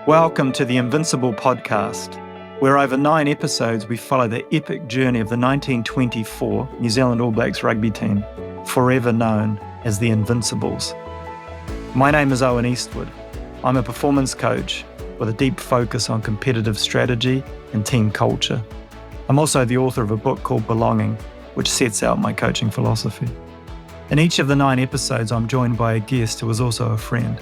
Welcome to the Invincible podcast, where over 9 episodes we follow the epic journey of the 1924 New Zealand All Blacks rugby team, forever known as the Invincibles. My name is Owen Eastwood. I'm a performance coach with a deep focus on competitive strategy and team culture. I'm also the author of a book called Belonging, which sets out my coaching philosophy. In each of the 9 episodes, I'm joined by a guest who is also a friend.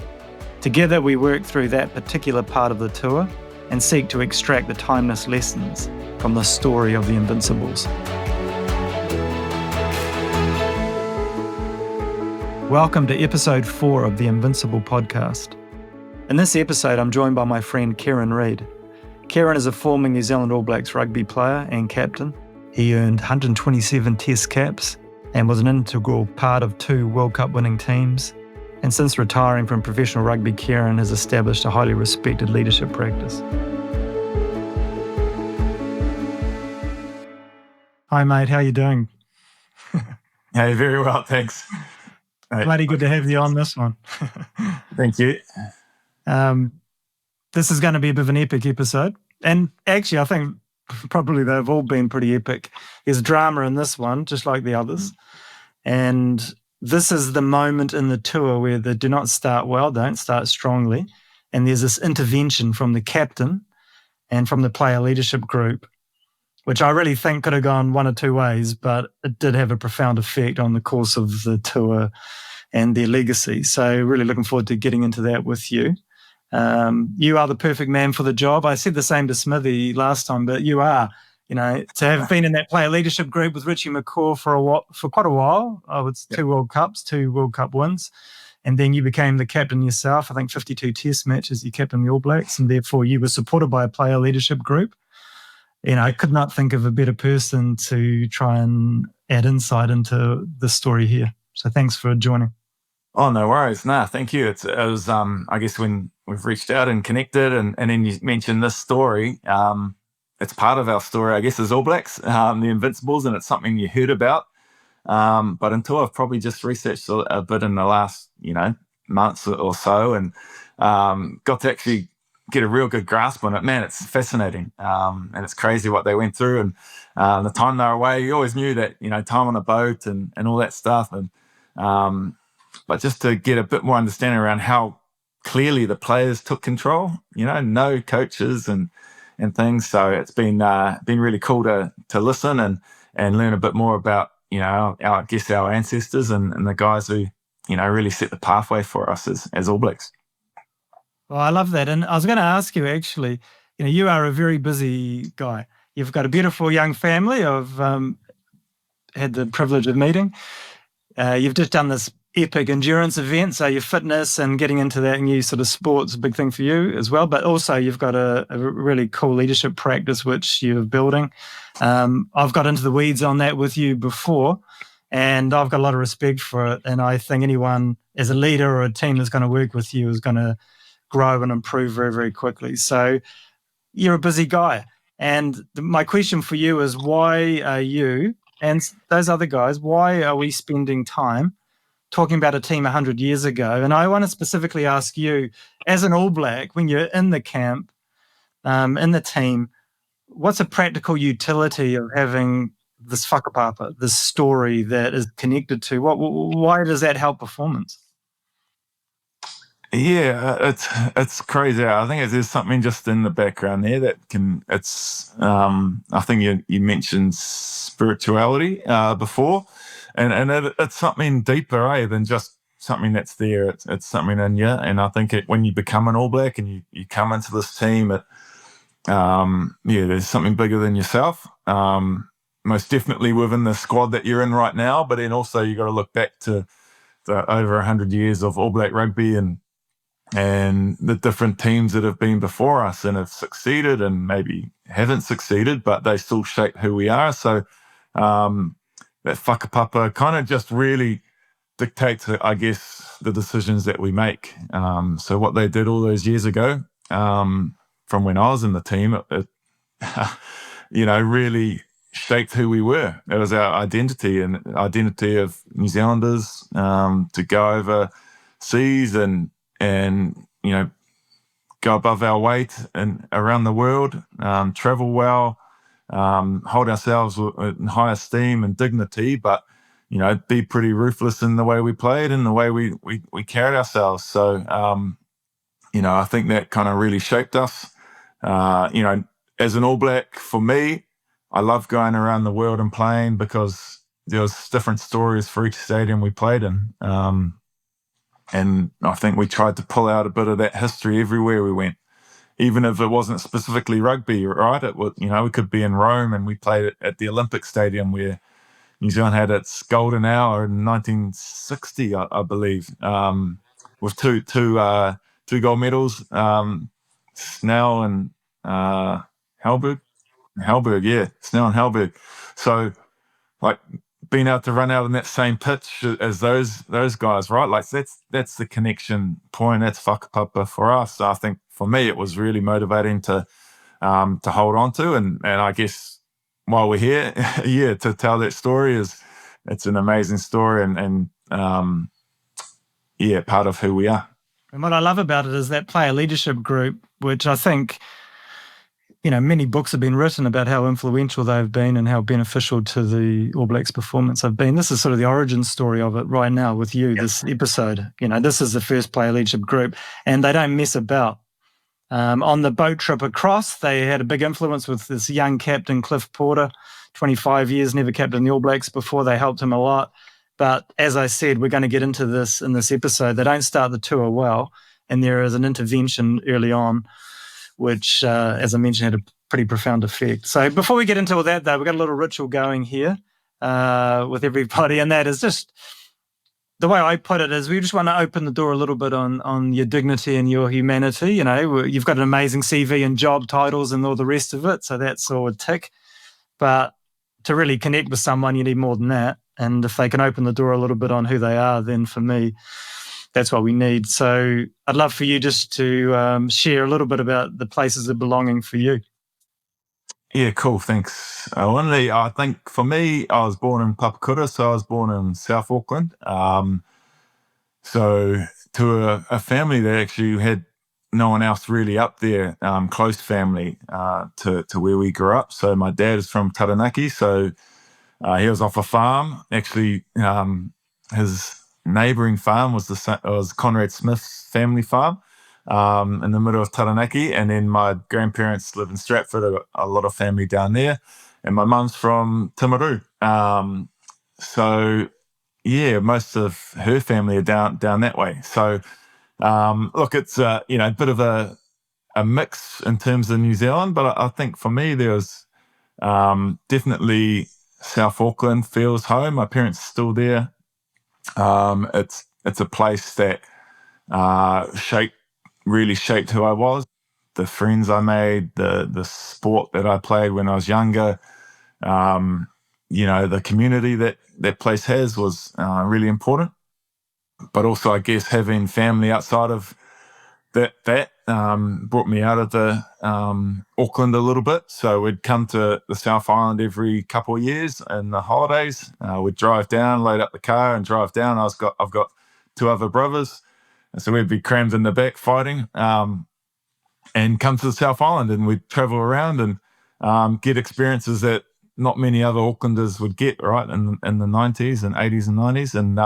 Together, we work through that particular part of the tour and seek to extract the timeless lessons from the story of the Invincibles. Welcome to episode 4 of the Invincible podcast. In this episode, I'm joined by my friend Kieran Read. Kieran is a former New Zealand All Blacks rugby player and captain. He earned 127 test caps and was an integral part of 2 World Cup winning teams. And since retiring from professional rugby, Kieran has established a highly respected leadership practice. Hi, mate. How are you doing? Hey, very well, thanks. Bloody good to have you on this one. Thank you. This is going to be a bit of an epic episode. And actually, I think probably they've all been pretty epic. There's drama in this one, just like the others. And this is the moment in the tour where they do not start well, don't start strongly. And there's this intervention from the captain and from the player leadership group, which I really think could have gone one or two ways, but it did have a profound effect on the course of the tour and their legacy. So really looking forward to getting into that with you. You are the perfect man for the job. I said the same to Smithy last time, but you are. You know, to have been in that player leadership group with Richie McCaw for quite a while, it's 2 World Cups, 2 World Cup wins, and then you became the captain yourself. I think 52 test matches you captained the All Blacks, and therefore you were supported by a player leadership group. You know, I could not think of a better person to try and add insight into the story here. So thanks for joining. Oh, no worries. Nah, thank you. It was, I guess, when we've reached out and connected, and then you mentioned this story. It's part of our story, I guess, as All Blacks, the Invincibles, and it's something you heard about. But until I've probably just researched a bit in the last, months or so, and got to actually get a real good grasp on it. Man, it's fascinating, and it's crazy what they went through, and the time they were away. You always knew that, time on a boat and all that stuff, and but just to get a bit more understanding around how clearly the players took control, no coaches and things. So it's been really cool to listen and learn a bit more about, our ancestors and the guys who, really set the pathway for us as All Blacks. Well, I love that. And I was going to ask you, actually, you are a very busy guy. You've got a beautiful young family I've had the privilege of meeting. You've just done this epic endurance event, so your fitness and getting into that new sort of sport's a big thing for you as well, but also you've got a really cool leadership practice which you're building. I've got into the weeds on that with you before, and I've got a lot of respect for it, and I think anyone as a leader or a team that's going to work with you is going to grow and improve very, very quickly. So you're a busy guy, and my question for you is, why are you and those other guys, why are we spending time talking about a team 100 years ago? And I want to specifically ask you, as an All Black, when you're in the camp, in the team, what's a practical utility of having this whakapapa, this story that is connected to? Why does that help performance? Yeah, it's crazy. I think there's something just in the background there that I think you mentioned spirituality before. And it's something deeper, than just something that's there. It's something in you. And I think when you become an All Black and you come into this team, there's something bigger than yourself. Most definitely within the squad that you're in right now. But then also you got to look back to the over 100 years of All Black rugby and the different teams that have been before us and have succeeded and maybe haven't succeeded, but they still shape who we are. So that whakapapa kind of just really dictates, I guess, the decisions that we make. So what they did all those years ago, from when I was in the team, it really shaped who we were. It was our identity and identity of New Zealanders, to go overseas and go above our weight and around the world, travel well, hold ourselves in high esteem and dignity, but be pretty ruthless in the way we played and the way we carried ourselves. So I think that kind of really shaped us. As an All Black, for me, I love going around the world and playing because there was different stories for each stadium we played in. And I think we tried to pull out a bit of that history everywhere we went, even if it wasn't specifically rugby, right? It was, we could be in Rome and we played at the Olympic Stadium where New Zealand had its golden hour in 1960, I believe, with two gold medals, Snell and Halberg. Halberg, yeah, Snell and Halberg. So, like, being able to run out in that same pitch as those guys, right? Like that's the connection point. That's whakapapa for us. So I think for me it was really motivating to hold on to, and I guess while we're here, yeah, to tell that story it's an amazing story and part of who we are. And what I love about it is that player leadership group, which I think, many books have been written about how influential they've been and how beneficial to the All Blacks performance have been. This is sort of the origin story of it right now with you, this episode. This is the first player leadership group, and they don't mess about. On the boat trip across, they had a big influence with this young captain, Cliff Porter, 25 years, never captained the All Blacks before. They helped him a lot. But as I said, we're going to get into this in this episode. They don't start the tour well, and there is an intervention early on, which, as I mentioned, had a pretty profound effect. So before we get into all that, though, we've got a little ritual going here with everybody, and that is just the way I put it is we just want to open the door a little bit on your dignity and your humanity. You've got an amazing CV and job titles and all the rest of it, so that's all a tick. But to really connect with someone, you need more than that. And if they can open the door a little bit on who they are, then for me, that's what we need. So I'd love for you just to share a little bit about the places of belonging for you. Yeah, cool. Thanks. I think for me, I was born in Papakura, so I was born in South Auckland. So to a family that actually had no one else really up there, close family to where we grew up. So my dad is from Taranaki, so he was off a farm. Actually, his neighbouring farm was Conrad Smith's family farm in the middle of Taranaki, and then my grandparents live in Stratford, a lot of family down there, and my mum's from Timaru. So yeah, most of her family are down that way. So look, it's a bit of a mix in terms of New Zealand, but I think for me there was definitely South Auckland feels home. My parents are still there. It's a place that really shaped who I was. The friends I made, the sport that I played when I was younger, the community that place has was really important. But also, I guess, having family outside of that brought me out of the Auckland a little bit. So we'd come to the South Island every couple of years in the holidays. We'd drive down, load up the car and drive down. I've got two other brothers. And so we'd be crammed in the back fighting and come to the South Island, and we'd travel around and get experiences that not many other Aucklanders would get, right, in the 90s and 80s and 90s. And,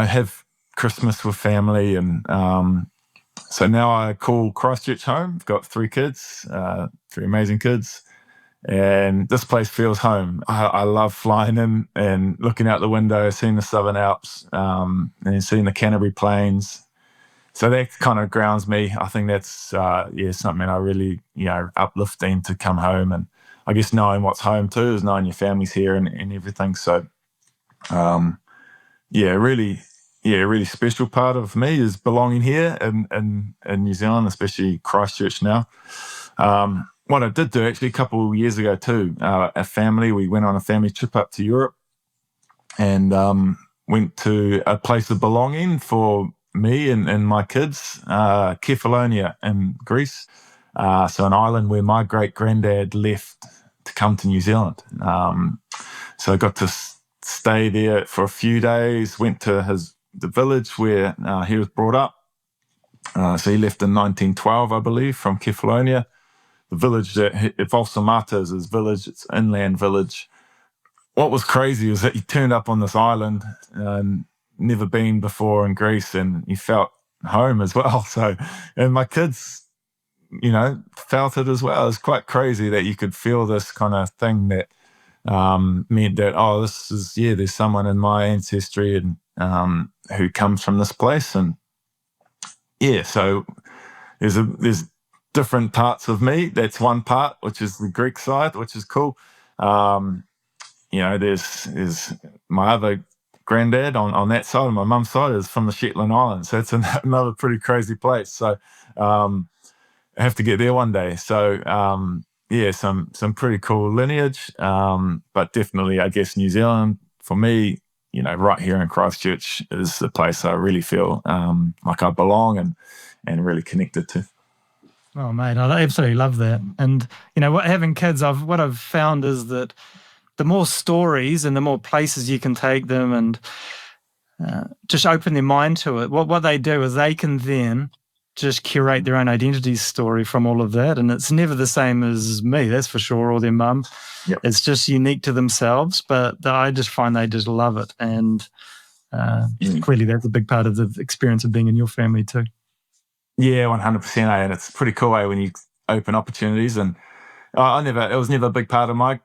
have Christmas with family. And so now I call Christchurch home. I've got three kids, three amazing kids. And this place feels home. I love flying in and looking out the window, seeing the Southern Alps, and seeing the Canterbury Plains. So that kind of grounds me. I think that's something I really uplifting to come home, and I guess knowing what's home too is knowing your family's here and everything. So really special part of me is belonging here in New Zealand, especially Christchurch now. What I did do actually a couple of years ago too, we went on a family trip up to Europe and went to a place of belonging for me and my kids, Kefalonia in Greece. So an island where my great-granddad left to come to New Zealand. So I got to stay there for a few days, went to the village where he was brought up, So he left in 1912, I believe, from Kefalonia. The village that Valsamata is his village. It's an inland village. What was crazy was that he turned up on this island, never been before in Greece, and he felt home as well. So, and my kids, felt it as well. It's quite crazy that you could feel this kind of thing that meant that, there's someone in my ancestry and who comes from this place, and so there's different parts of me. That's one part, which is the Greek side, which is cool. There's my other granddad on that side, and my mum's side is from the Shetland Islands. So it's another pretty crazy place. So I have to get there one day. So some pretty cool lineage, but definitely, I guess, New Zealand for me, right here in Christchurch is the place I really feel like I belong and really connected to. Oh, mate, I absolutely love that. And having kids, what I've found is that the more stories and the more places you can take them and just open their mind to it, what they do is they can then just curate their own identity story from all of that. And it's never the same as me, that's for sure, or their mum. Yep. It's just unique to themselves, but I just find they just love it. And clearly that's a big part of the experience of being in your family too. Yeah, 100%. And it's pretty cool when you open opportunities. And it was never a big part of my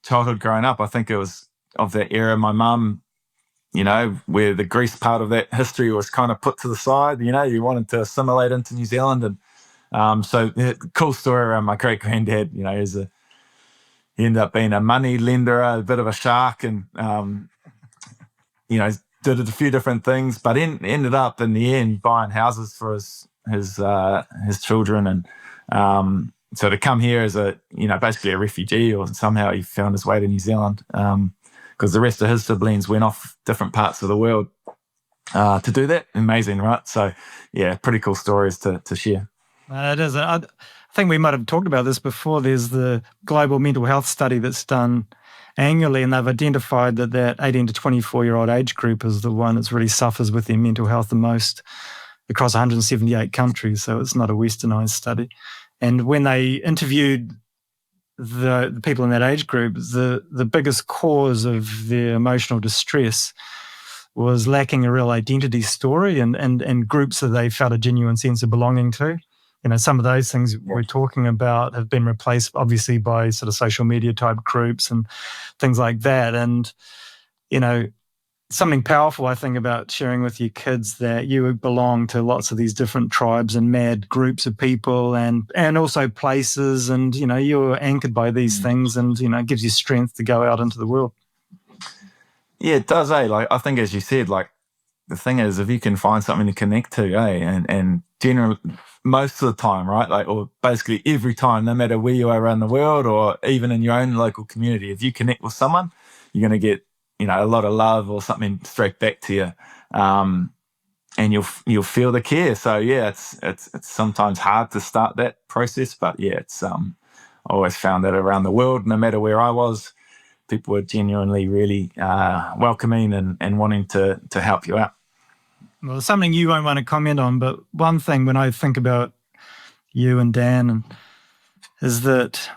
childhood growing up. I think it was of that era. My mum, where the Greece part of that history was kind of put to the side. You wanted to assimilate into New Zealand. And so cool story around my great granddad. He ended up being a money lender, a bit of a shark, and did a few different things, but ended up in the end buying houses for his children. And so to come here as basically a refugee, or somehow he found his way to New Zealand, because the rest of his siblings went off different parts of the world to do that. Amazing, right? So yeah, pretty cool stories to share. It is. I think we might have talked about this before. There's the global mental health study that's done annually, and they've identified that 18 to 24-year-old age group is the one that really suffers with their mental health the most across 178 countries. So it's not a westernized study. And when they interviewed the people in that age group, the biggest cause of their emotional distress was lacking a real identity story and groups that they felt a genuine sense of belonging to. Some of those things we're talking about have been replaced, obviously, by sort of social media type groups and things like that. And, something powerful, I think, about sharing with your kids that you belong to lots of these different tribes and mad groups of people and also places. And, you're anchored by these things and, it gives you strength to go out into the world. Yeah, it does, eh? Like, I think, as you said, like, the thing is, if you can find something to connect to, and generally, most of the time, right? Like, or basically every time, no matter where you are around the world or even in your own local community, if you connect with someone, you're going to get, a lot of love or something straight back to you. And you'll feel the care. So yeah, it's sometimes hard to start that process, but yeah, it's I always found that around the world, no matter where I was, people were genuinely really welcoming and wanting to help you out. Well, something you won't want to comment on, but one thing when I think about you and Dan is that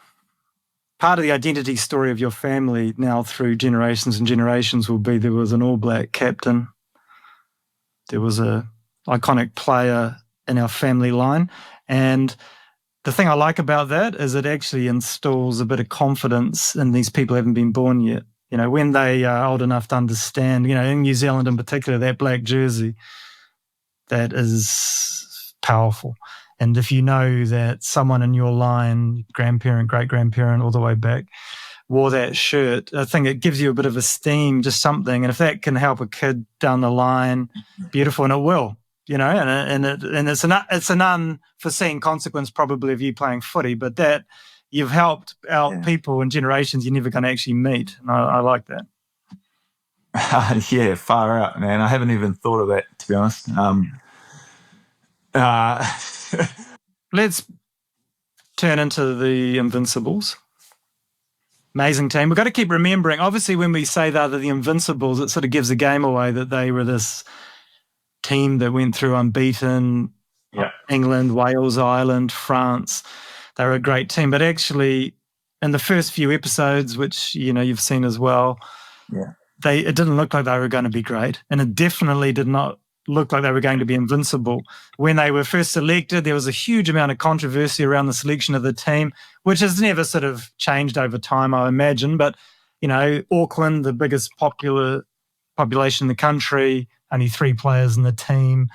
part of the identity story of your family now through generations and generations will be there was an All Black captain. There was a iconic player in our family line. And the thing I like about that is it actually instills a bit of confidence in these people who haven't been born yet. When they are old enough to understand, in New Zealand in particular, that black jersey, that is powerful. And if you know that someone in your line, grandparent, great-grandparent, all the way back, wore that shirt, I think it gives you a bit of esteem, just something. And if that can help a kid down the line, beautiful, and it will, and it's an unforeseen consequence probably of you playing footy, but that you've helped out people in generations you're never going to actually meet. And I like that. Yeah, far out, man. I haven't even thought of that, to be honest. Let's turn into the Invincibles. Amazing team. We've got to keep remembering, obviously, when we say they're the Invincibles, it sort of gives the game away that they were this team that went through unbeaten. Yeah. England, Wales, Ireland, France. They were a great team. But actually, in the first few episodes, which you've seen as well, it didn't look like they were going to be great. And it definitely did not look like they were going to be invincible. When they were first selected, there was a huge amount of controversy around the selection of the team, which has never sort of changed over time, I imagine. But, Auckland, the biggest population in the country, only 3 players in the team.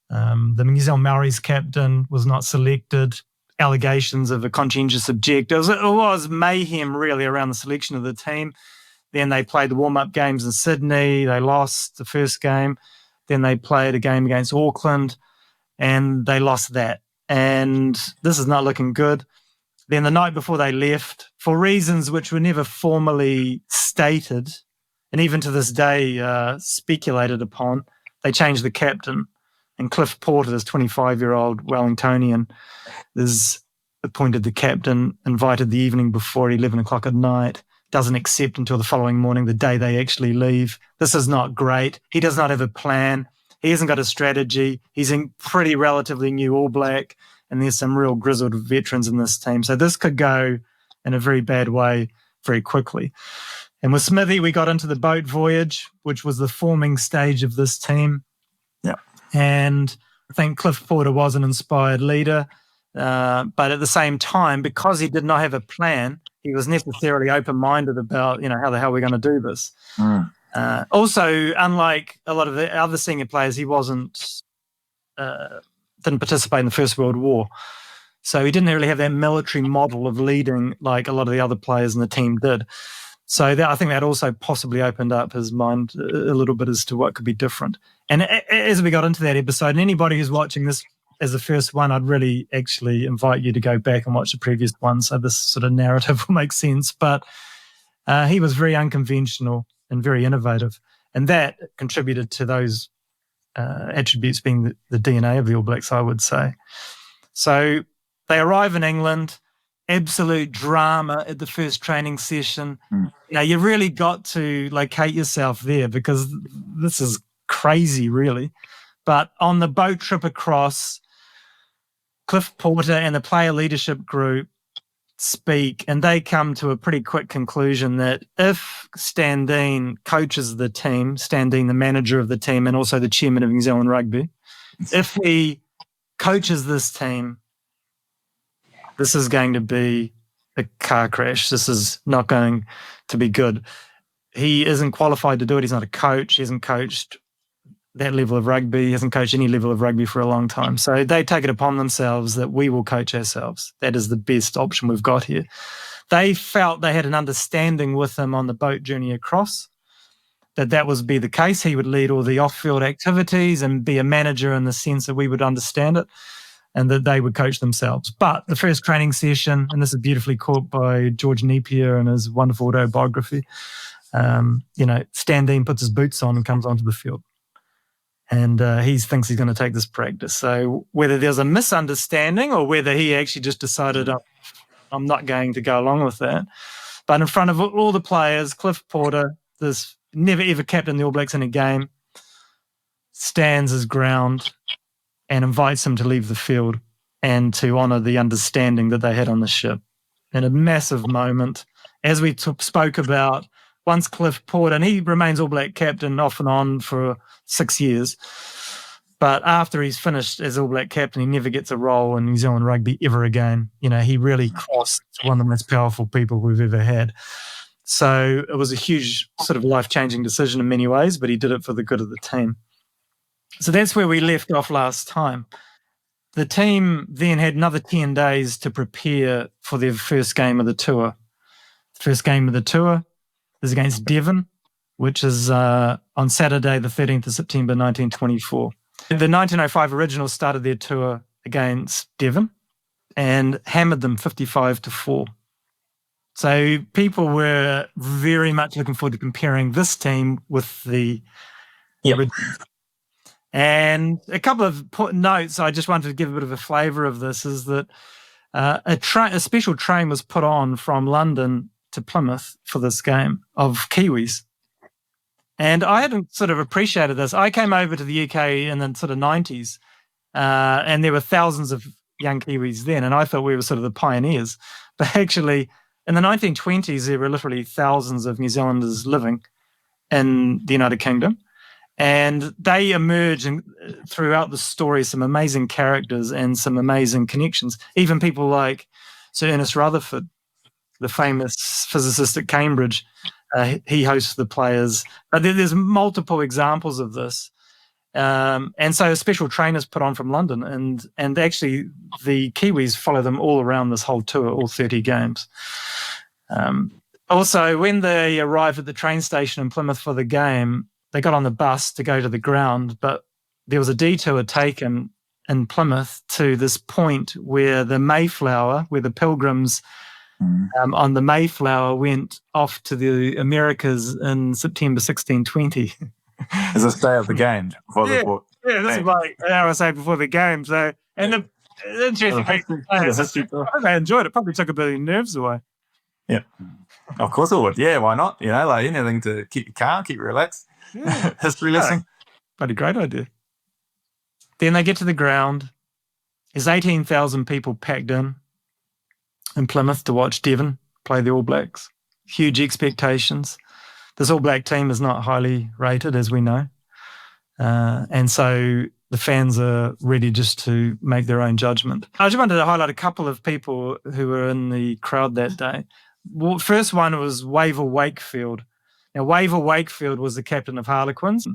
The New Zealand Maoris captain was not selected. Allegations of a conscientious object. It was mayhem, really, around the selection of the team. Then they played the warm-up games in Sydney. They lost the first game. Then they played a game against Auckland, and they lost that. And this is not looking good. Then the night before they left, for reasons which were never formally stated, and even to this day speculated upon, they changed the captain. And Cliff Porter, this 25-year-old Wellingtonian, is appointed the captain, invited the evening before 11 o'clock at night, doesn't accept until the following morning, the day they actually leave. This is not great. He does not have a plan. He hasn't got a strategy. He's a pretty relatively new All Black, and there's some real grizzled veterans in this team. So this could go in a very bad way very quickly. And with Smithy, we got into the boat voyage, which was the forming stage of this team. Yeah. And I think Cliff Porter was an inspired leader. But at the same time, because he did not have a plan, he was necessarily open-minded about, how the hell we're going to do this. Also, unlike a lot of the other senior players, he didn't participate in the First World War. So he didn't really have that military model of leading like a lot of the other players in the team did. So I think that also possibly opened up his mind a little bit as to what could be different. And as we got into that episode, and anybody who's watching this as the first one, I'd really actually invite you to go back and watch the previous one so this sort of narrative will make sense. But he was very unconventional and very innovative. And that contributed to those attributes being the DNA of the All Blacks, I would say. So they arrive in England, absolute drama at the first training session. You really got to locate yourself there because this is crazy, really. But on the boat trip across, Cliff Porter and the player leadership group speak, and they come to a pretty quick conclusion that if Stan Dean coaches the team, Stan Dean, the manager of the team and also the chairman of New Zealand Rugby, if he coaches this team, this is going to be a car crash. This is not going to be good. He isn't qualified to do it. He's not a coach. He hasn't coached that level of rugby. He hasn't coached any level of rugby for a long time. So they take it upon themselves that we will coach ourselves. That is the best option we've got here. They felt they had an understanding with him on the boat journey across, that would be the case. He would lead all the off-field activities and be a manager in the sense that we would understand it, and that they would coach themselves. But the first training session, and this is beautifully caught by George Napier in his wonderful autobiography, Stan Dean puts his boots on and comes onto the field. And he thinks he's going to take this practice. So whether there's a misunderstanding or whether he actually just decided, I'm not going to go along with that. But in front of all the players, Cliff Porter, this never ever captained the All Blacks in a game, stands his ground and invites him to leave the field and to honour the understanding that they had on the ship. In a massive moment, as we spoke about, once Cliff Porter, and he remains All Black captain off and on for 6 years, but after he's finished as All Black captain, he never gets a role in New Zealand rugby ever again. He really crossed one of the most powerful people we've ever had. So it was a huge sort of life-changing decision in many ways, but he did it for the good of the team. So that's where we left off last time. The team then had another 10 days to prepare for their first game of the tour. The first game of the tour is against Devon, which is on Saturday, the 13th of September, 1924. The 1905 Originals started their tour against Devon and hammered them 55-4. So people were very much looking forward to comparing this team with the Originals. And a couple of notes I just wanted to give a bit of a flavour of this is that a special train was put on from London to Plymouth for this game of Kiwis. And I hadn't sort of appreciated this. I came over to the UK in the sort of 90s, and there were thousands of young Kiwis then, and I thought we were sort of the pioneers. But actually, in the 1920s, there were literally thousands of New Zealanders living in the United Kingdom, and they emerge throughout the story some amazing characters and some amazing connections. Even people like Sir Ernest Rutherford, the famous physicist at Cambridge, he hosts the players. There's multiple examples of this. And so a special trainers put on from London, and actually the Kiwis follow them all around this whole tour, all 30 games. Also, when they arrived at the train station in Plymouth for the game, they got on the bus to go to the ground, but there was a detour taken in Plymouth to this point where the Mayflower, where the pilgrims on the Mayflower went off to the Americas in September 1620. As a stay of the game. Yeah, this is like an hour or so before the game. So, and the interesting thing, I enjoyed it. Probably took a bit of nerves away. Yeah, of course it would. Yeah, why not? Like anything to keep you calm, keep you relaxed. Yeah. History lesson. Bloody great idea. Then they get to the ground. There's 18,000 people packed in Plymouth to watch Devon play the All Blacks. Huge expectations. This All Black team is not highly rated, as we know. And so the fans are ready just to make their own judgment. I just wanted to highlight a couple of people who were in the crowd that day. Well, first one was Wavell Wakefield. Now, Wavell Wakefield was the captain of Harlequins,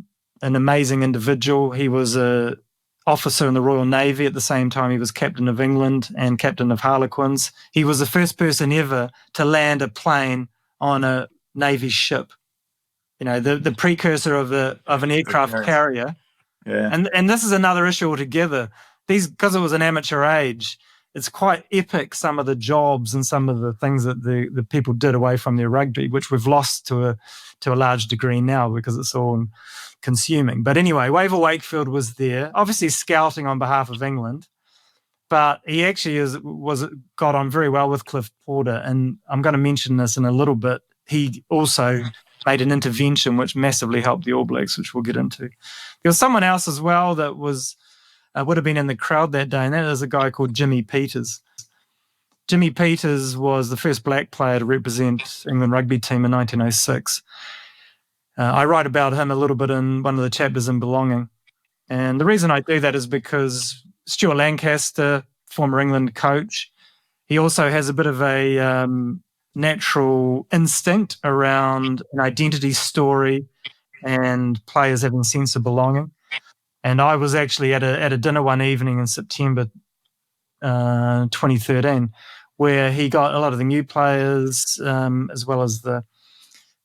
an amazing individual. He was an officer in the Royal Navy at the same time. He was captain of England and captain of Harlequins. He was the first person ever to land a plane on a Navy ship. The precursor of an aircraft carrier. Yeah. And this is another issue altogether. Because it was an amateur age, it's quite epic, some of the jobs and some of the things that the people did away from their rugby, which we've lost to a large degree now because it's all consuming. But anyway, Wavell Wakefield was there, obviously scouting on behalf of England, but he actually got on very well with Cliff Porter. And I'm going to mention this in a little bit. He also made an intervention which massively helped the All Blacks, which we'll get into. There was someone else as well that would have been in the crowd that day, and that is a guy called Jimmy Peters. Jimmy Peters was the first black player to represent England rugby team in 1906. I write about him a little bit in one of the chapters in Belonging. And the reason I do that is because Stuart Lancaster, former England coach, he also has a bit of a natural instinct around an identity story and players having a sense of belonging. And I was actually at a dinner one evening in September 2013 where he got a lot of the new players as well as the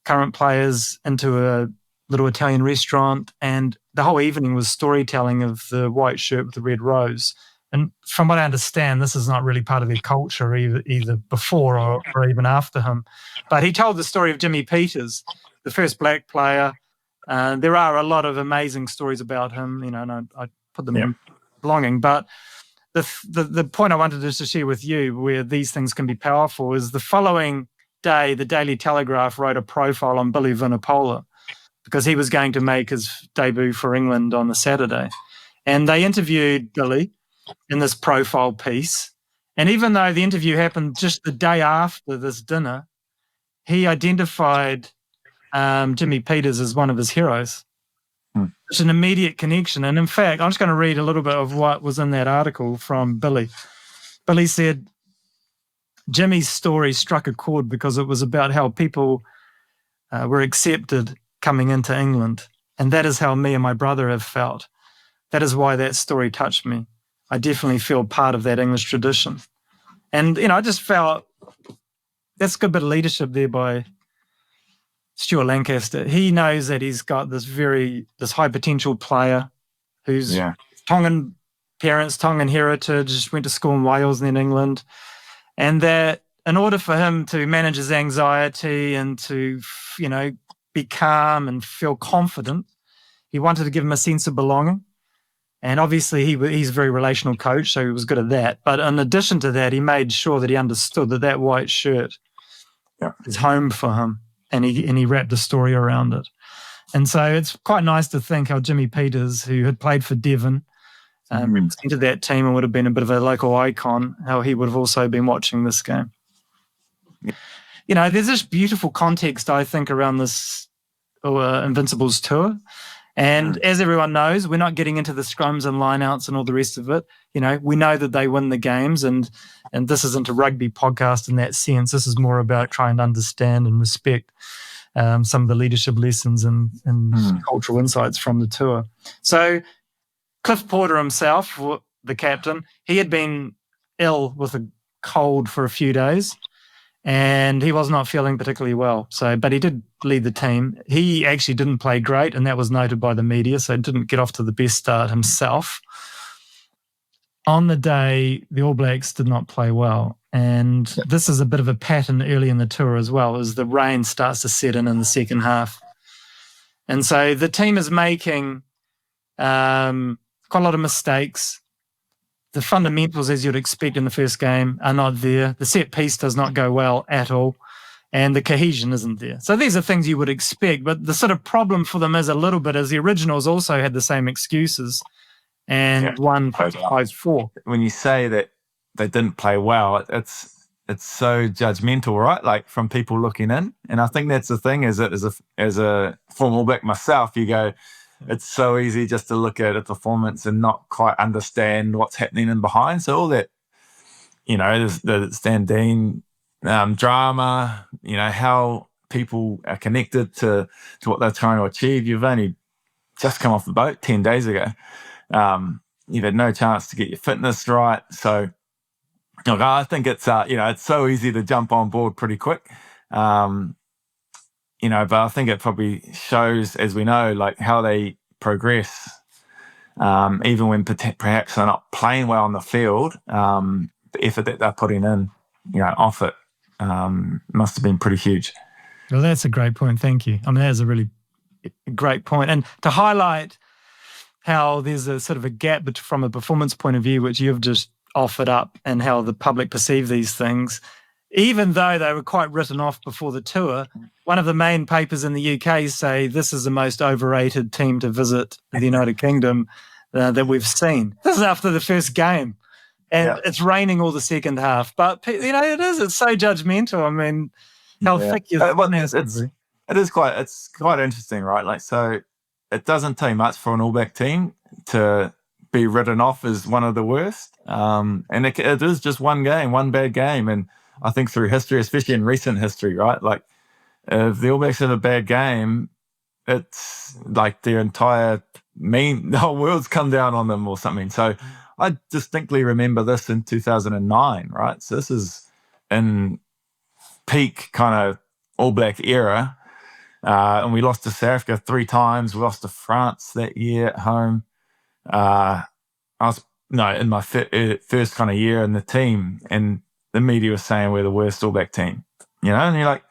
current players into a little Italian restaurant, and the whole evening was storytelling of the white shirt with the red rose. And from what I understand, this is not really part of their culture either before or even after him. But he told the story of Jimmy Peters, the first black player. There are a lot of amazing stories about him, and I put them in Belonging. But the point I wanted to share with you, where these things can be powerful, is the following day, the Daily Telegraph wrote a profile on Billy Vunipola because he was going to make his debut for England on the Saturday. And they interviewed Billy in this profile piece. And even though the interview happened just the day after this dinner, he identified Jimmy Peters as one of his heroes. It's an immediate connection. And in fact, I'm just going to read a little bit of what was in that article from Billy. Billy said, Jimmy's story struck a chord because it was about how people were accepted coming into England. And that is how me and my brother have felt. That is why that story touched me. I definitely feel part of that English tradition. And, I just felt that's a good bit of leadership there by Stuart Lancaster. He knows that he's got this high potential player who's Tongan parents, Tongan heritage, went to school in Wales and then England. And that in order for him to manage his anxiety and to, be calm and feel confident, he wanted to give him a sense of belonging. And obviously he's a very relational coach, so he was good at that. But in addition to that, he made sure that he understood that white shirt is home for him, and he wrapped a story around it. And so it's quite nice to think how Jimmy Peters, who had played for Devon, represented that team and would have been a bit of a local icon, how he would have also been watching this game. You know, there's this beautiful context, I think, around this Invincibles tour. And as everyone knows, we're not getting into the scrums and lineouts and all the rest of it. You know, we know that they win the games, and this isn't a rugby podcast in that sense. This is more about trying to understand and respect some of the leadership lessons and cultural insights from the tour. So Cliff Porter himself, the captain, he had been ill with a cold for a few days, and he was not feeling particularly well. So, but he did lead the team. He actually didn't play great, and that was noted by the media, so didn't get off to the best start himself. On the day, the All Blacks did not play well, and this is a bit of a pattern early in the tour as well, as the rain starts to set in the second half. And so the team is making quite a lot of mistakes. The fundamentals, as you'd expect in the first game, are not there. The set piece does not go well at all, and the cohesion isn't there. So these are things you would expect, but the sort of problem for them is a little bit as the originals also had the same excuses and won 5-4. When you say that they didn't play well, it's so judgmental, right? Like from people looking in, and I think that's the thing. As a former All Black myself, you go, it's so easy just to look at a performance and not quite understand what's happening in behind. So all that, you know, the Standine drama, you know, how people are connected to what they're trying to achieve. You've only just come off the boat 10 days ago. You've had no chance to get your fitness right. So look, I think it's, you know, it's so easy to jump on board pretty quick. You know, but I think it probably shows, as we know, like how they progress, even when perhaps they're not playing well on the field. The effort that they're putting in, you know, off it must have been pretty huge. Well, that's a great point. Thank you. I mean, that is a really great point. And to highlight how there's a sort of a gap from a performance point of view, which you've just offered up, and how the public perceive these things, even though they were quite written off before the tour, one of the main papers in the UK say this is the most overrated team to visit the United Kingdom that we've seen. This is after the first game, and it's raining all the second half. But, you know, it's so judgmental. I mean, how thick your skin has to be. It's quite interesting, right? Like, so it doesn't take much for an All Black team to be written off as one of the worst. And it is just one game, one bad game. And I think through history, especially in recent history, right? Like, if the All Blacks have a bad game, it's like their the whole world's come down on them or something. So I distinctly remember this in 2009, right? So this is in peak kind of All Black era. And we lost to South Africa 3 times. We lost to France that year at home. In my first kind of year in the team, and the media was saying we're the worst All Black team, you know, and you're like,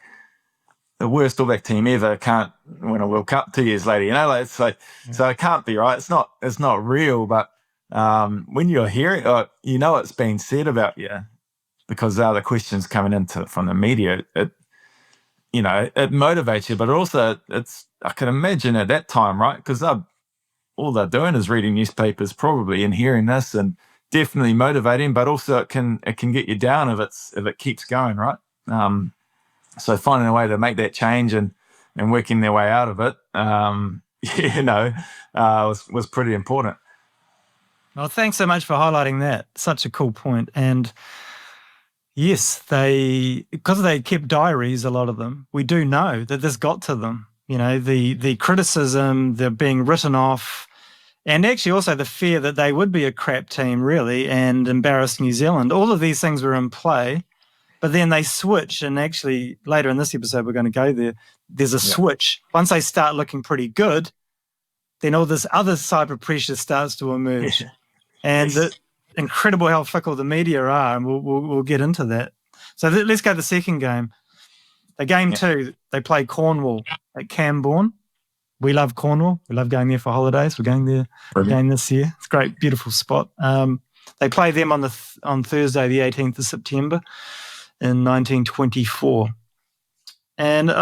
the worst All Black team ever can't win a World Cup 2 years later, you know, like it's like, so it can't be right. It's not real, but when you're hearing, you know, it's being said about you because there are the questions coming into from the media. It, you know, it motivates you, but also I can imagine at that time, right? Because all they're doing is reading newspapers probably and hearing this, and definitely motivating, but also it can get you down if it keeps going, right? So finding a way to make that change and working their way out of it, you know, was pretty important. Well, thanks so much for highlighting that. Such a cool point. And yes, because they kept diaries, a lot of them, we do know that this got to them. You know, the criticism, the being written off, and actually also the fear that they would be a crap team, really, and embarrass New Zealand. All of these things were in play, but then they switch, and actually later in this episode we're going to go there. There's a switch. Once they start looking pretty good, then all this other type of pressure starts to emerge. And the incredible how fickle the media are, and we'll get into that. So let's go to the second game. The game 2, they play Cornwall at Camborne. We love Cornwall. We love going there for holidays. We're going there again this year. It's a great, beautiful spot. They play them on Thursday, the 18th of September in 1924. And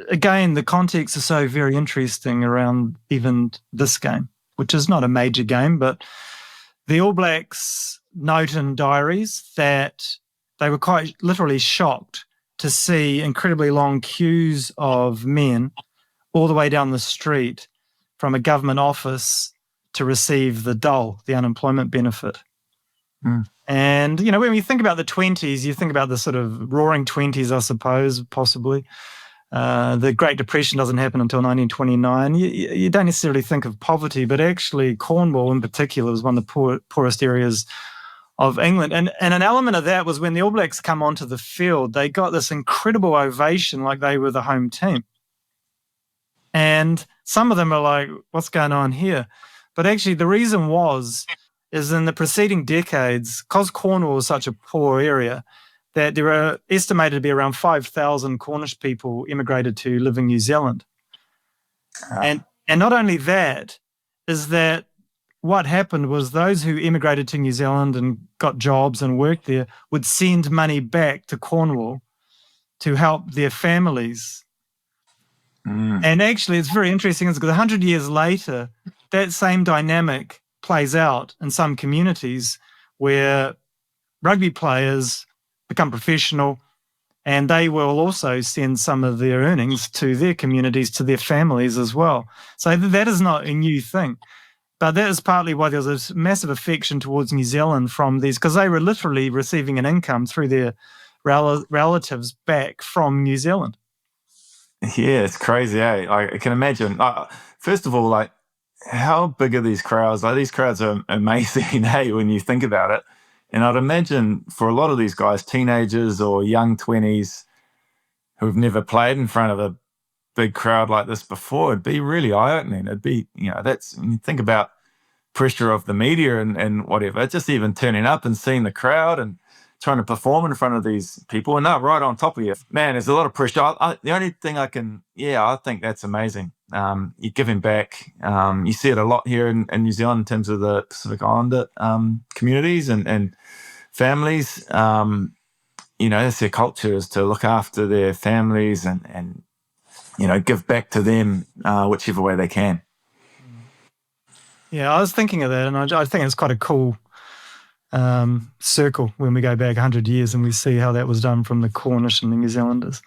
again, the context is so very interesting around even this game, which is not a major game, but The All Blacks note in diaries that they were quite literally shocked to see incredibly long queues of men all the way down the street from a government office to receive the dole, the unemployment benefit. Mm. And, when you think about the 20s, you think about the sort of roaring 20s, I suppose, possibly. The Great Depression doesn't happen until 1929. You don't necessarily think of poverty, but actually Cornwall in particular was one of the poorest areas of England. And an element of that was when the All Blacks come onto the field, they got this incredible ovation like they were the home team. And some of them are like, what's going on here? But actually the reason is in the preceding decades, because Cornwall was such a poor area, that there are estimated to be around 5,000 Cornish people immigrated to live in New Zealand. And not only that, is that what happened was those who immigrated to New Zealand and got jobs and worked there would send money back to Cornwall to help their families. And actually, it's very interesting because 100 years later, that same dynamic plays out in some communities where rugby players become professional and they will also send some of their earnings to their communities, to their families as well. So that is not a new thing. But that is partly why there's a massive affection towards New Zealand from these, because they were literally receiving an income through their relatives back from New Zealand. Yeah, it's crazy, eh? I can imagine. First of all, how big are these crowds? These crowds are amazing, hey, when you think about it. And I'd imagine for a lot of these guys, teenagers or young 20s who've never played in front of a big crowd like this before, it'd be really eye-opening. It'd be, that's, when you think about pressure of the media and whatever, just even turning up and seeing the crowd and trying to perform in front of these people and they're right on top of you. Man, there's a lot of pressure. The only thing I think that's amazing. You're giving back. You see it a lot here in New Zealand in terms of the Pacific Islander communities and families. That's their culture, is to look after their families and give back to them whichever way they can. Yeah, I was thinking of that, and I think it's quite a cool circle when we go back 100 years and we see how that was done from the Cornish and the New Zealanders.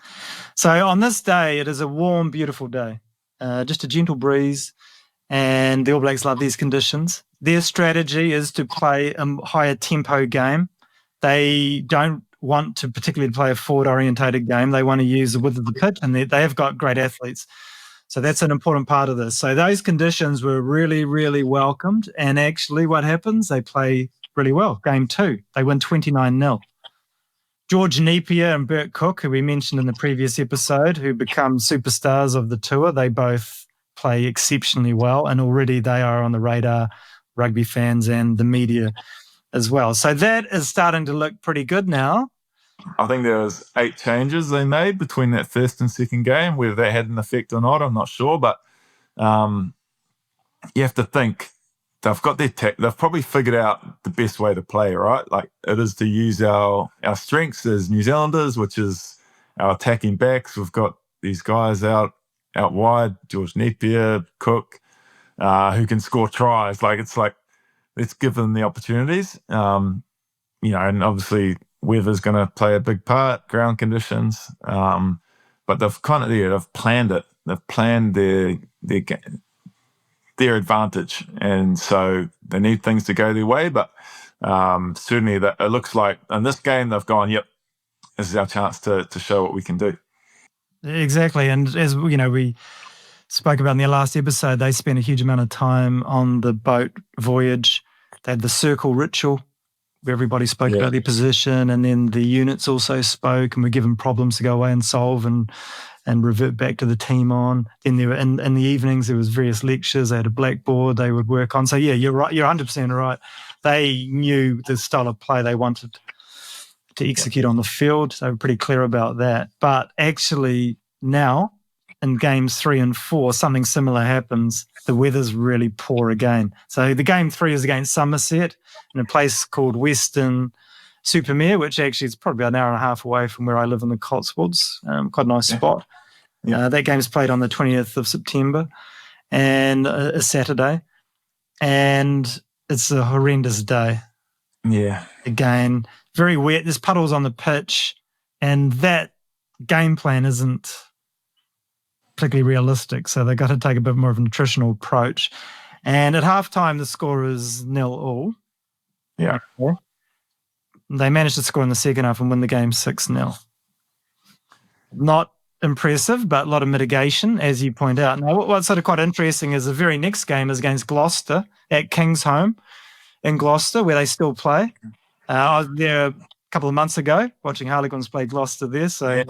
So on this day, it is a warm, beautiful day, just a gentle breeze, and the All Blacks love these conditions. Their strategy is to play a higher tempo game. They don't want to particularly play a forward-orientated game. They want to use the width of the pitch, and they have got great athletes. So that's an important part of this. So those conditions were really, really welcomed, and actually what happens, they play really well. Game 2, they win 29-0. George Napier and Bert Cook, who we mentioned in the previous episode, who become superstars of the tour, they both play exceptionally well, and already they are on the radar, rugby fans and the media as well. So that is starting to look pretty good now. I think there was 8 changes they made between that first and second game. Whether that had an effect or not, I'm not sure. But you have to think they've got they've probably figured out the best way to play, right? Like, it is to use our strengths as New Zealanders, which is our attacking backs. We've got these guys out wide, George Napier, Cook, who can score tries. Let's give them the opportunities. And obviously weather's going to play a big part, ground conditions. But they've they've planned it. They've planned their advantage, and so they need things to go their way. But certainly, that it looks like in this game they've gone, yep, this is our chance to show what we can do. Exactly, and as we spoke about in the last episode, they spent a huge amount of time on the boat voyage. They had the circle ritual where everybody spoke about their position, and then the units also spoke and were given problems to go away and solve and revert back to the team on. Then there were in the evenings there was various lectures. They had a blackboard they would work on. So yeah, you're right. You're 100% right. They knew the style of play they wanted to execute on the field. They were pretty clear about that. But actually now in games 3 and 4, something similar happens. The weather's really poor again. So the game 3 is against Somerset in a place called Western Supermare, which actually is probably about an hour and a half away from where I live in the Cotswolds. Quite a nice spot. Yeah. That game's played on the 20th of September and a Saturday. And it's a horrendous day. Yeah. Again, very wet. There's puddles on the pitch, and that game plan isn't particularly realistic. So they've got to take a bit more of a nutritional approach. And at halftime, the score is 0-0. Yeah. They managed to score in the second half and win the game 6-0. Not impressive, but a lot of mitigation, as you point out. Now, what's sort of quite interesting is the very next game is against Gloucester at Kingsholm in Gloucester, where they still play. I was there a couple of months ago watching Harlequins play Gloucester there, so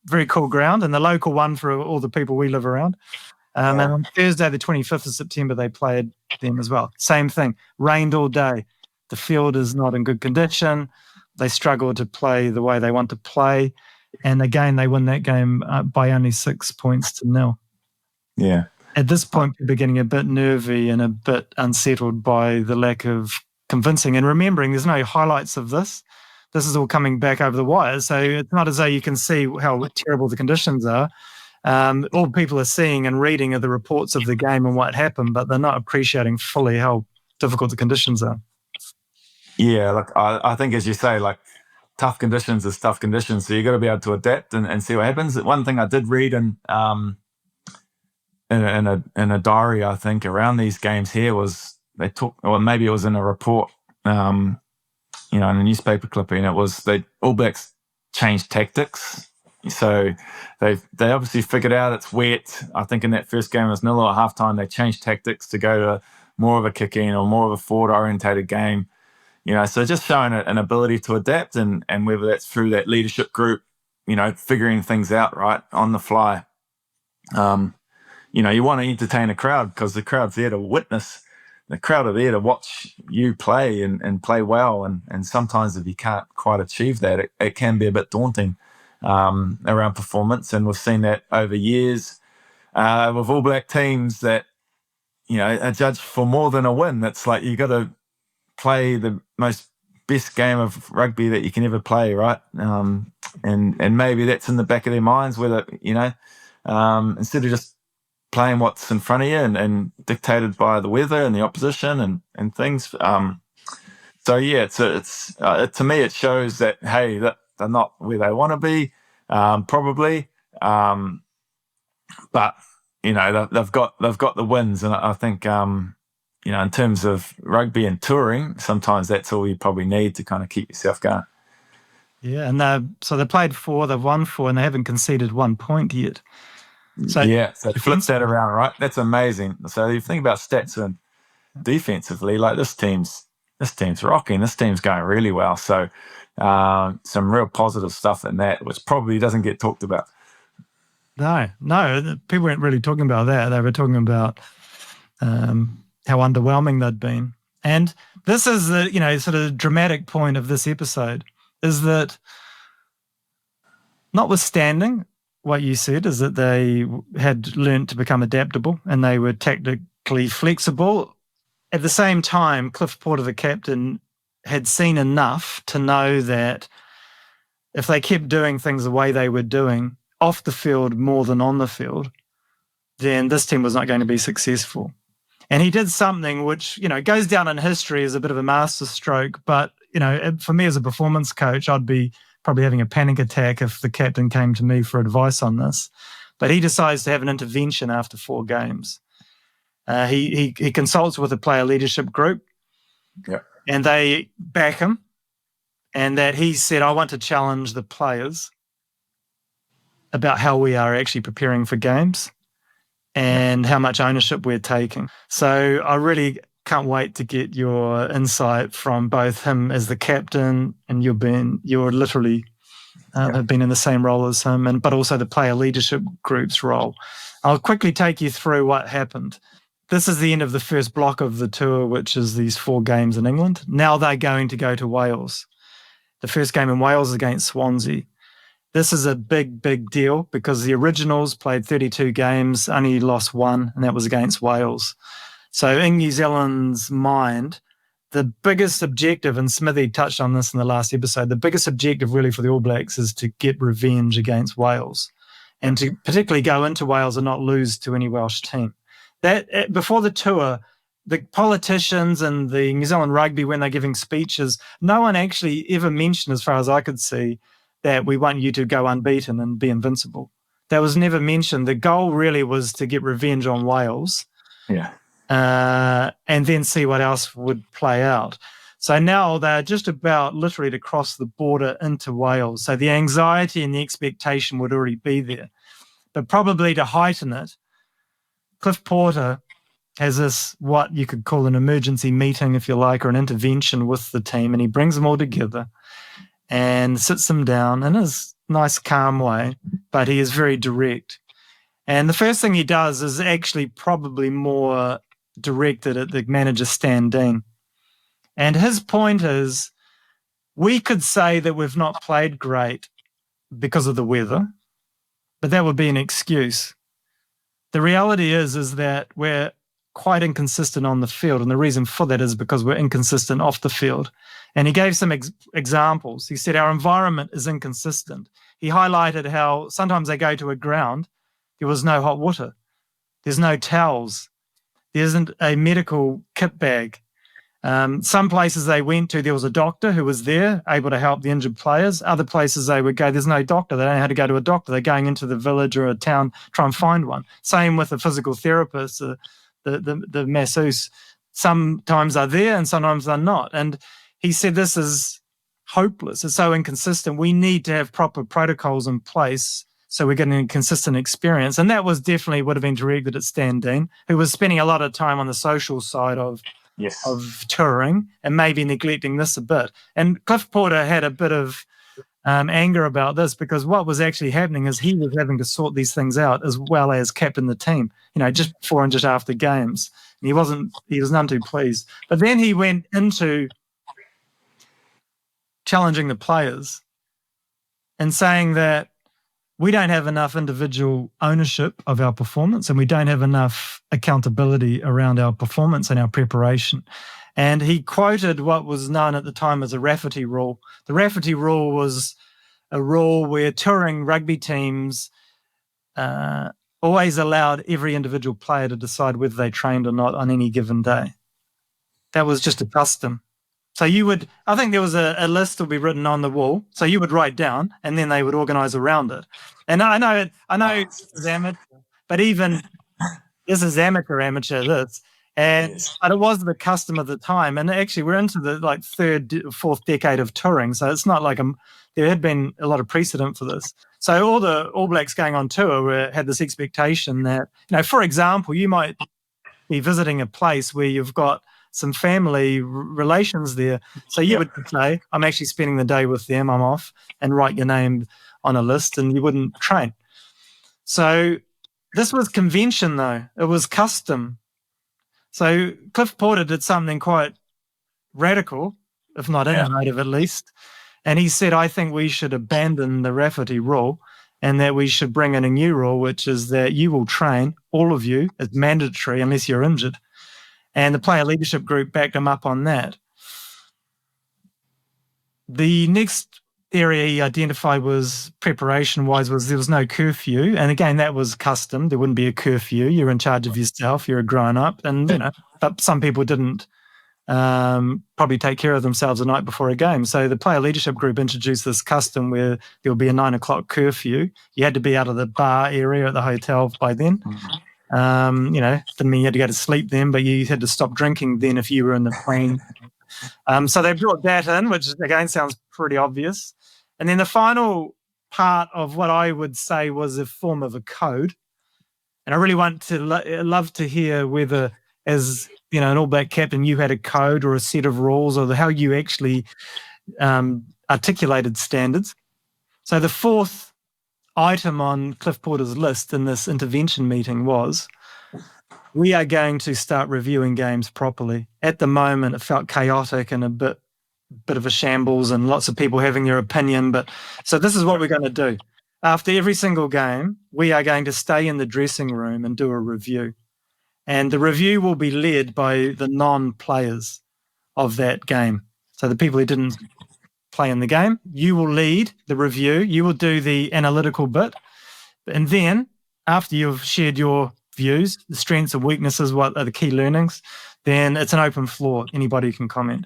very cool ground, and the local one for all the people we live around. And on Thursday, the 25th of September, they played them as well. Same thing, rained all day. The field is not in good condition. They struggle to play the way they want to play. And again, they win that game by only 6 points to 0. Yeah. At this point, people are getting a bit nervy and a bit unsettled by the lack of convincing. And remembering, there's no highlights of this. This is all coming back over the wires. So it's not as though you can see how terrible the conditions are. All people are seeing and reading are the reports of the game and what happened, but they're not appreciating fully how difficult the conditions are. Yeah, look, I think, as you say, like, tough conditions is tough conditions. So you got to be able to adapt and see what happens. One thing I did read in a diary, I think, around these games here was they took, or maybe it was in a report, in a newspaper clipping. It was they All Blacks changed tactics. So they obviously figured out it's wet. I think in that first game it was 0 at halftime. They changed tactics to go to more of a kick-in or more of a forward-orientated game. So just showing an ability to adapt, and whether that's through that leadership group, figuring things out right on the fly. You want to entertain a crowd because the crowd's there to witness. The crowd are there to watch you play and play well. And sometimes if you can't quite achieve that, it can be a bit daunting around performance. And we've seen that over years with All Black teams that, are judged for more than a win. That's like you got to play the best game of rugby that you can ever play, right? And maybe that's in the back of their minds, whether, instead of just playing what's in front of you and dictated by the weather and the opposition and things. So yeah, it's to me it shows that, hey, that they're not where they want to be, probably, but they've got the wins, and I think in terms of rugby and touring, sometimes that's all you probably need to kind of keep yourself going. Yeah, and so they played 4, they've won 4, and they haven't conceded 1 point yet. So it flips that around, right? That's amazing. So you think about stats and defensively, like this team's rocking. This team's going really well. So some real positive stuff in that, which probably doesn't get talked about. No, people weren't really talking about that. They were talking about how underwhelming they'd been. And this is the, sort of dramatic point of this episode, is that notwithstanding what you said, is that they had learned to become adaptable and they were tactically flexible. At the same time, Cliff Porter, the captain, had seen enough to know that if they kept doing things the way they were doing off the field more than on the field, then this team was not going to be successful. And he did something which, goes down in history as a bit of a masterstroke. But, for me as a performance coach, I'd be probably having a panic attack if the captain came to me for advice on this. But he decides to have an intervention after 4 games. He consults with a player leadership group, and they back him. And that he said, I want to challenge the players about how we are actually preparing for games and how much ownership we're taking. So I really can't wait to get your insight from both him as the captain, and you're literally have been in the same role as him, but also the player leadership group's role. I'll quickly take you through what happened. This is the end of the first block of the tour, which is these 4 games in England. Now they're going to go to Wales. The first game in Wales is against Swansea. This is a big, big deal because the originals played 32 games, only lost 1, and that was against Wales. So in New Zealand's mind, the biggest objective, and Smithy touched on this in the last episode, the biggest objective really for the All Blacks is to get revenge against Wales and to particularly go into Wales and not lose to any Welsh team. That before the tour, the politicians and the New Zealand Rugby, when they're giving speeches, no one actually ever mentioned, as far as I could see, that we want you to go unbeaten and be invincible. That was never mentioned. The goal really was to get revenge on Wales. Yeah. And then see what else would play out. So now they're just about literally to cross the border into Wales. So the anxiety and the expectation would already be there. But probably to heighten it, Cliff Porter has this, what you could call an emergency meeting, if you like, or an intervention with the team, and he brings them all together and sits them down in his nice, calm way, but he is very direct. And the first thing he does is actually probably more directed at the manager, Stan Dean. And his point is, we could say that we've not played great because of the weather, but that would be an excuse. The reality is that we're quite inconsistent on the field, and the reason for that is because we're inconsistent off the field. And he gave some examples. He said our environment is inconsistent. He highlighted how sometimes they go to a ground, there was no hot water, there's no towels, there isn't a medical kit bag. Some places they went to, there was a doctor who was there, able to help the injured players. Other places they would go, there's no doctor. They don't know how to go to a doctor. They're going into the village or a town, try and find one. Same with the physical therapist, the masseuse. Sometimes they're there and sometimes they're not. And he said this is hopeless. It's so inconsistent. We need to have proper protocols in place so we're getting a consistent experience. And that was definitely would have been directed at Stan Dean, who was spending a lot of time on the social side of touring and maybe neglecting this a bit. And Cliff Porter had a bit of anger about this, because what was actually happening is he was having to sort these things out as well as captain the team, just before and just after games. And he was none too pleased. But then he went into challenging the players and saying that we don't have enough individual ownership of our performance, and we don't have enough accountability around our performance and our preparation. And he quoted what was known at the time as the Rafferty Rule. The Rafferty Rule was a rule where touring rugby teams always allowed every individual player to decide whether they trained or not on any given day. That was just a custom. So I think there was a list to be written on the wall. So you would write down, and then they would organise around it. And I know this is amateur, but even this is amateur, this. But it was the custom of the time. And actually we're into the third, fourth decade of touring. So it's not like there had been a lot of precedent for this. So all the All Blacks going on tour had this expectation that, for example, you might be visiting a place where you've got some family relations there. So you would say, I'm actually spending the day with them, I'm off, and write your name on a list, and you wouldn't train. So this was convention, though. It was custom. So Cliff Porter did something quite radical, if not innovative at least. And he said, I think we should abandon the Rafferty Rule and that we should bring in a new rule, which is that you will train, all of you. It's mandatory unless you're injured. And the player leadership group backed him up on that. The next area he identified was preparation-wise was there was no curfew. And again, that was custom. There wouldn't be a curfew. You're in charge of yourself. You're a grown-up. And, but some people didn't probably take care of themselves the night before a game. So the player leadership group introduced this custom where there would be a 9:00 curfew. You had to be out of the bar area at the hotel by then. Didn't mean you had to go to sleep then, but you had to stop drinking then if you were in the plane. So they brought that in, which again sounds pretty obvious. And then the final part of what I would say was a form of a code. And I really want to love to hear whether, as an All Black captain, you had a code or a set of rules, or how you actually articulated standards. So the fourth item on Cliff Porter's list in this intervention meeting was, we are going to start reviewing games properly. At the moment, it felt chaotic and a bit of a shambles and lots of people having their opinion. So this is what we're going to do. After every single game, we are going to stay in the dressing room and do a review. And the review will be led by the non-players of that game. So the people who didn't play in the game, you will lead the review, you will do the analytical bit, and then after you've shared your views, the strengths and weaknesses, what are the key learnings, then it's an open floor. Anybody can comment.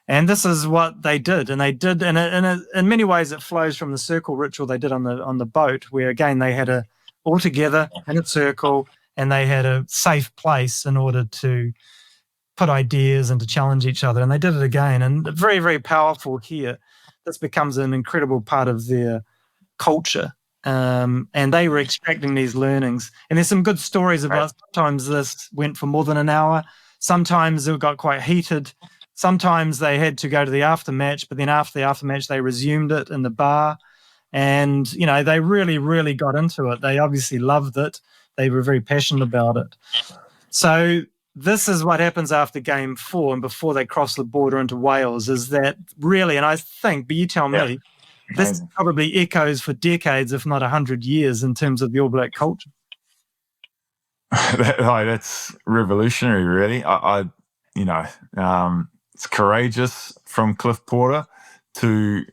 And this is what they did, and in many ways it flows from the circle ritual they did on the boat, where again they had all together in a circle, and they had a safe place in order to put ideas and to challenge each other. And they did it again, and very, very powerful here. This becomes an incredible part of their culture. And they were extracting these learnings. And there's some good stories about sometimes this went for more than an hour. Sometimes it got quite heated. Sometimes they had to go to the aftermatch, but then after the aftermatch, they resumed it in the bar. And, they really, really got into it. They obviously loved it. They were very passionate about it. So this is what happens after game 4 and before they cross the border into Wales, is that really, and I think, but you tell me, this probably echoes for decades, if not 100 years, in terms of the All Black culture. That's revolutionary, really. It's courageous from Cliff Porter to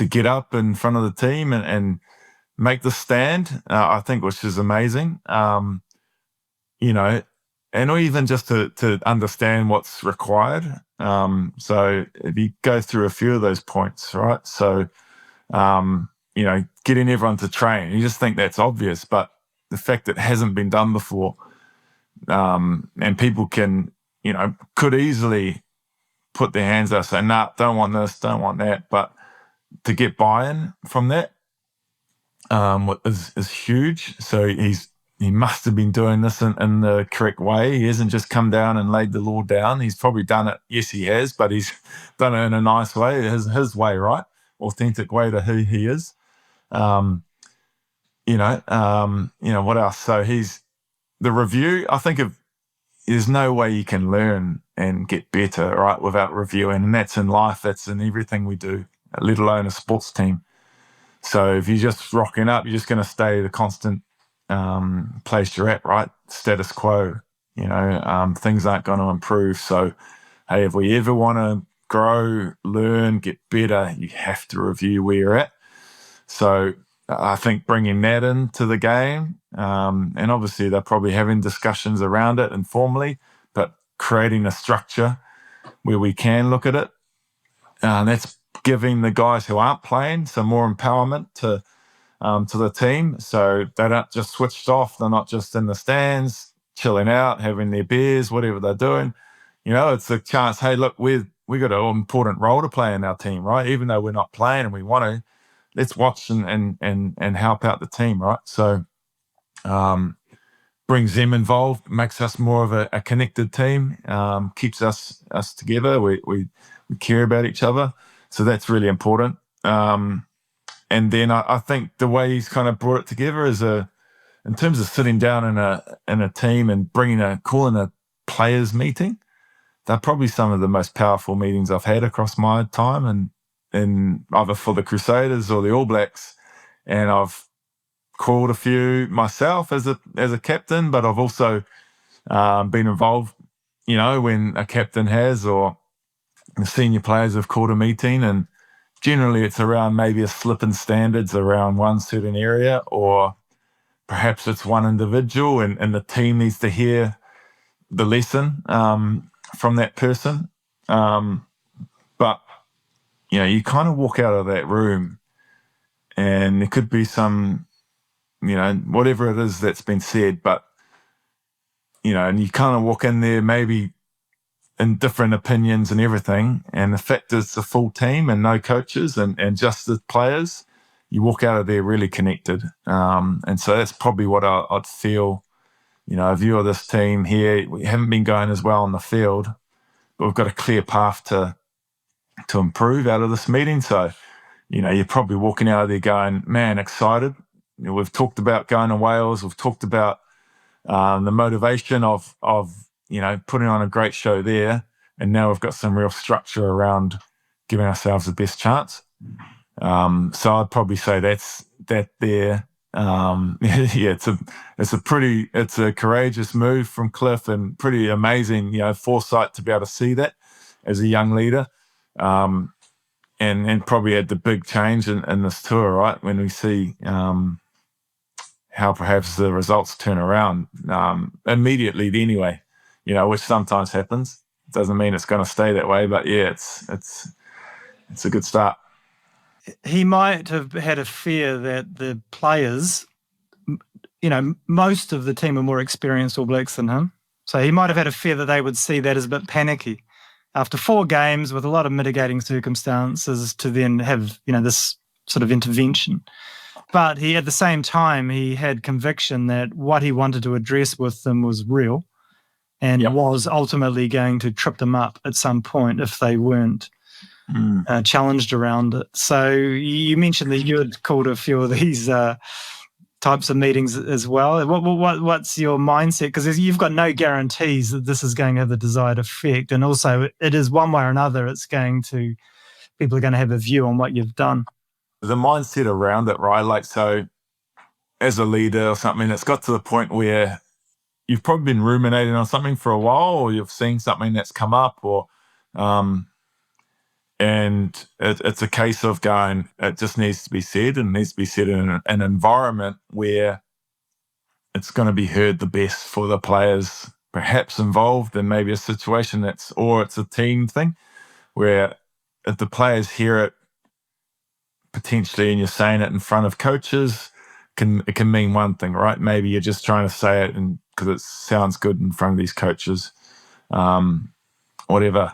get up in front of the team and make the stand. I think, which is amazing. And even just to understand what's required. So if you go through a few of those points, right? So, getting everyone to train, you just think that's obvious, but the fact that it hasn't been done before, and people could easily put their hands up, say, nah, don't want this, don't want that. But to get buy-in from that is huge. So he must have been doing this in the correct way. He hasn't just come down and laid the law down. He's probably done it. Yes, he has, but he's done it in a nice way, his way, right? Authentic way to who he is. What else? So the review, I think there's no way you can learn and get better, right, without reviewing. And that's in life, that's in everything we do, let alone a sports team. So if you're just rocking up, you're just going to stay the constant place you're at, right? Status quo, things aren't going to improve. So, hey, if we ever want to grow, learn, get better, you have to review where you're at. So I think bringing that into the game, and obviously they're probably having discussions around it informally, but creating a structure where we can look at it. That's giving the guys who aren't playing some more empowerment to the team, so they're not just switched off. They're not just in the stands, chilling out, having their beers, whatever they're doing. It's a chance. Hey, look, we got an important role to play in our team, right? Even though we're not playing and we want to, let's watch and help out the team, right? So brings them involved, makes us more of a connected team, keeps us together. We care about each other, so that's really important. And then I think the way he's kind of brought it together is in terms of sitting down in a team and calling a players meeting. They're probably some of the most powerful meetings I've had across my time, and either for the Crusaders or the All Blacks. And I've called a few myself as a captain, but I've also been involved, when a captain has, or the senior players have called a meeting, and generally it's around maybe a slip in standards around one certain area, or perhaps it's one individual and the team needs to hear the lesson from that person. But, you kind of walk out of that room and there could be some, whatever it is that's been said, but, and you kind of walk in there maybe in different opinions and everything, and the fact it's a full team and no coaches and just the players, you walk out of there really connected. And so that's probably what I'd feel, a view of this team here. We haven't been going as well on the field, but we've got a clear path to improve out of this meeting. So, you're probably walking out of there going, man, excited. We've talked about going to Wales. We've talked about the motivation of putting on a great show there, and now we've got some real structure around giving ourselves the best chance. So I'd probably say that's that there. Yeah, it's a courageous move from Cliff, and pretty amazing, foresight to be able to see that as a young leader, and probably had the big change in this tour, right? When we see how perhaps the results turn around immediately anyway. which sometimes happens. Doesn't mean it's going to stay that way, but yeah, it's a good start. He might have had a fear that the players, most of the team are more experienced All Blacks than him. So he might have had a fear that they would see that as a bit panicky after 4 games with a lot of mitigating circumstances to then have, this sort of intervention. But at the same time, he had conviction that what he wanted to address with them was real and was ultimately going to trip them up at some point if they weren't challenged around it. So you mentioned that you had called a few of these types of meetings as well. What's your mindset? Because you've got no guarantees that this is going to have the desired effect. And also it is one way or another, people are going to have a view on what you've done. The mindset around it, right? Like, so as a leader or something, it's got to the point where you've probably been ruminating on something for a while, or you've seen something that's come up, or and it's a case of going, it just needs to be said, and needs to be said in an environment where it's going to be heard the best for the players perhaps involved in maybe a situation or it's a team thing, where if the players hear it potentially and you're saying it in front of coaches, it can mean one thing, right? Maybe you're just trying to say it because it sounds good in front of these coaches, whatever.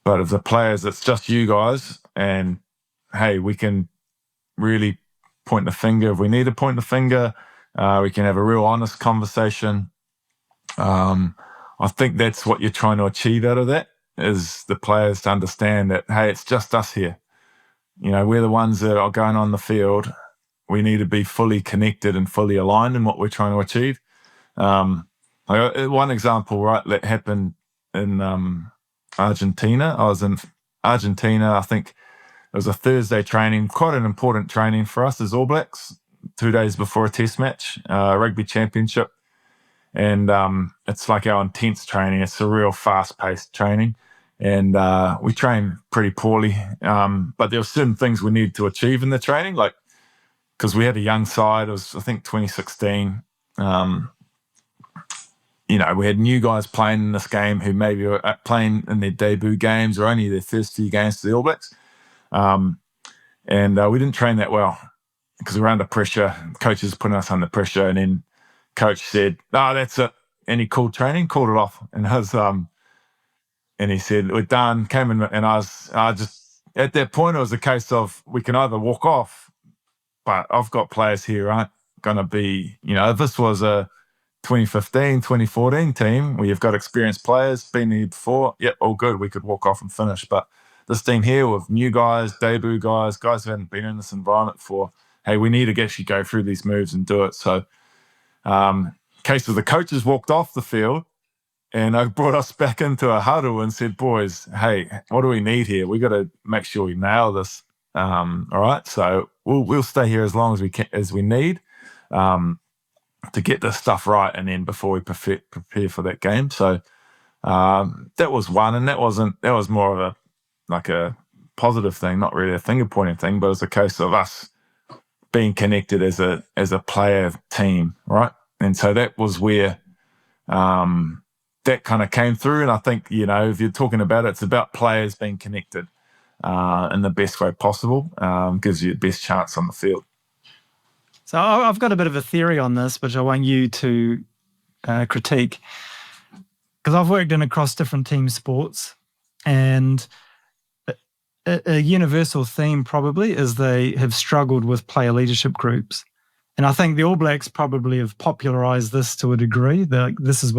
But if the players, it's just you guys, and hey, we can really point the finger if we need to point the finger. We can have a real honest conversation. I think that's what you're trying to achieve out of that, is the players to understand that, hey, it's just us here. We're the ones that are going on the field. We need to be fully connected and fully aligned in what we're trying to achieve. One example, right, that happened in Argentina. I was in Argentina, I think it was a Thursday training, quite an important training for us as All Blacks, 2 days before a test match, rugby championship. And it's like our intense training. It's a real fast-paced training. And we trained pretty poorly. But there were certain things we needed to achieve in the training, like, because we had a young side. It was, I think, 2016. We had new guys playing in this game who maybe were playing in their debut games or only their first few games to the All Blacks. And we didn't train that well because we were under pressure. Coaches putting us under pressure. And then coach said, "Oh, that's it." And he called training, called it off. And and he said, "We're done." Came in, and I just, at that point, it was a case of, we can either walk off, but I've got players here who aren't going to be, if this was a 2015, 2014 team where you've got experienced players, been here before, yep, all good, we could walk off and finish. But this team here with new guys, debut guys who haven't been in this environment before, hey, we need to actually go through these moves and do it. So case of the coaches walked off the field, and I brought us back into a huddle and said, "Boys, hey, what do we need here? We got to make sure we nail this. All right, so we'll stay here as long as we need to get this stuff right, and then before we prepare for that game." So that was one, and that was more of a positive thing, not really a finger pointing thing, but it was a case of us being connected as a player team, right? And so that was where that kind of came through. And I think, if you're talking about it, it's about players being connected in the best way possible, gives you the best chance on the field. So I've got a bit of a theory on this, which I want you to critique, because I've worked across different team sports, and a universal theme probably is they have struggled with player leadership groups. And I think the All Blacks probably have popularized this to a degree. This is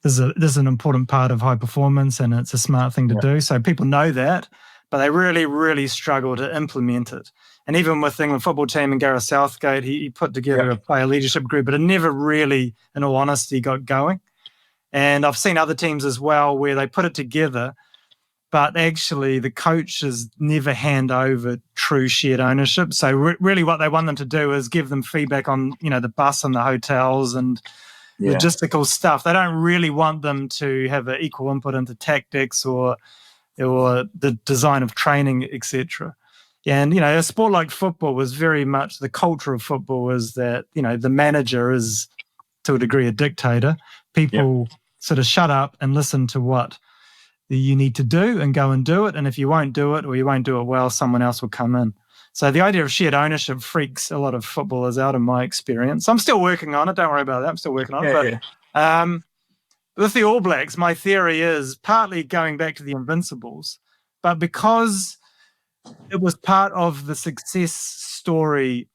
this is an important part of high performance, and it's a smart thing to do. So people know that, but they really, really struggle to implement it. And even with the England football team and Gareth Southgate, he put together a player leadership group, but it never really, in all honesty, got going. And I've seen other teams as well where they put it together, but actually the coaches never hand over true shared ownership. So really what they want them to do is give them feedback on, the bus and the hotels and logistical stuff. They don't really want them to have an equal input into tactics or the design of training, etc. And, a sport like football was very much, the culture of football is that, the manager is, to a degree, a dictator. People sort of shut up and listen to what you need to do and go and do it. And if you won't do it or you won't do it well, someone else will come in. So the idea of shared ownership freaks a lot of footballers out in my experience. I'm still working on it. Don't worry about that. I'm still working on it. But with the All Blacks, my theory is partly going back to the Invincibles, but because it was part of the success story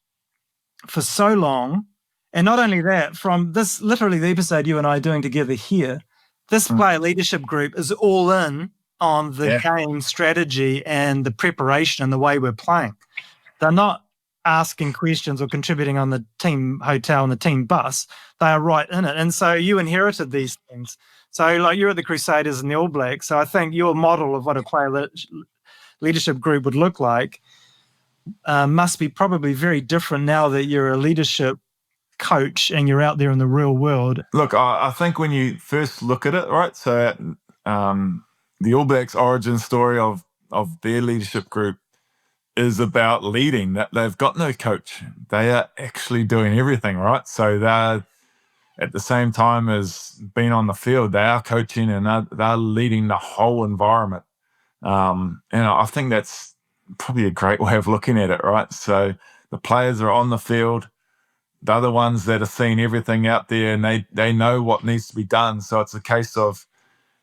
for so long, and not only that, from this, literally the episode you and I are doing together here, this player leadership group is all in on the game strategy and the preparation and the way we're playing. They're not asking questions or contributing on the team hotel and the team bus. They are right in it. And so you inherited these things. So like you're at the Crusaders and the All Blacks. So I think your model of what a player leadership group would look like must be probably very different now that you're a leadership coach and you're out there in the real world. Look, I think when you first look at it, right, so the All Blacks origin story of their leadership group is about leading. That they've got no coach. They are actually doing everything, right? So they're at the same time as being on the field, they are coaching and they're leading the whole environment. And I think that's probably a great way of looking at it, right? So the players are on the field. They're the ones that are seeing everything out there and they know what needs to be done. So it's a case of,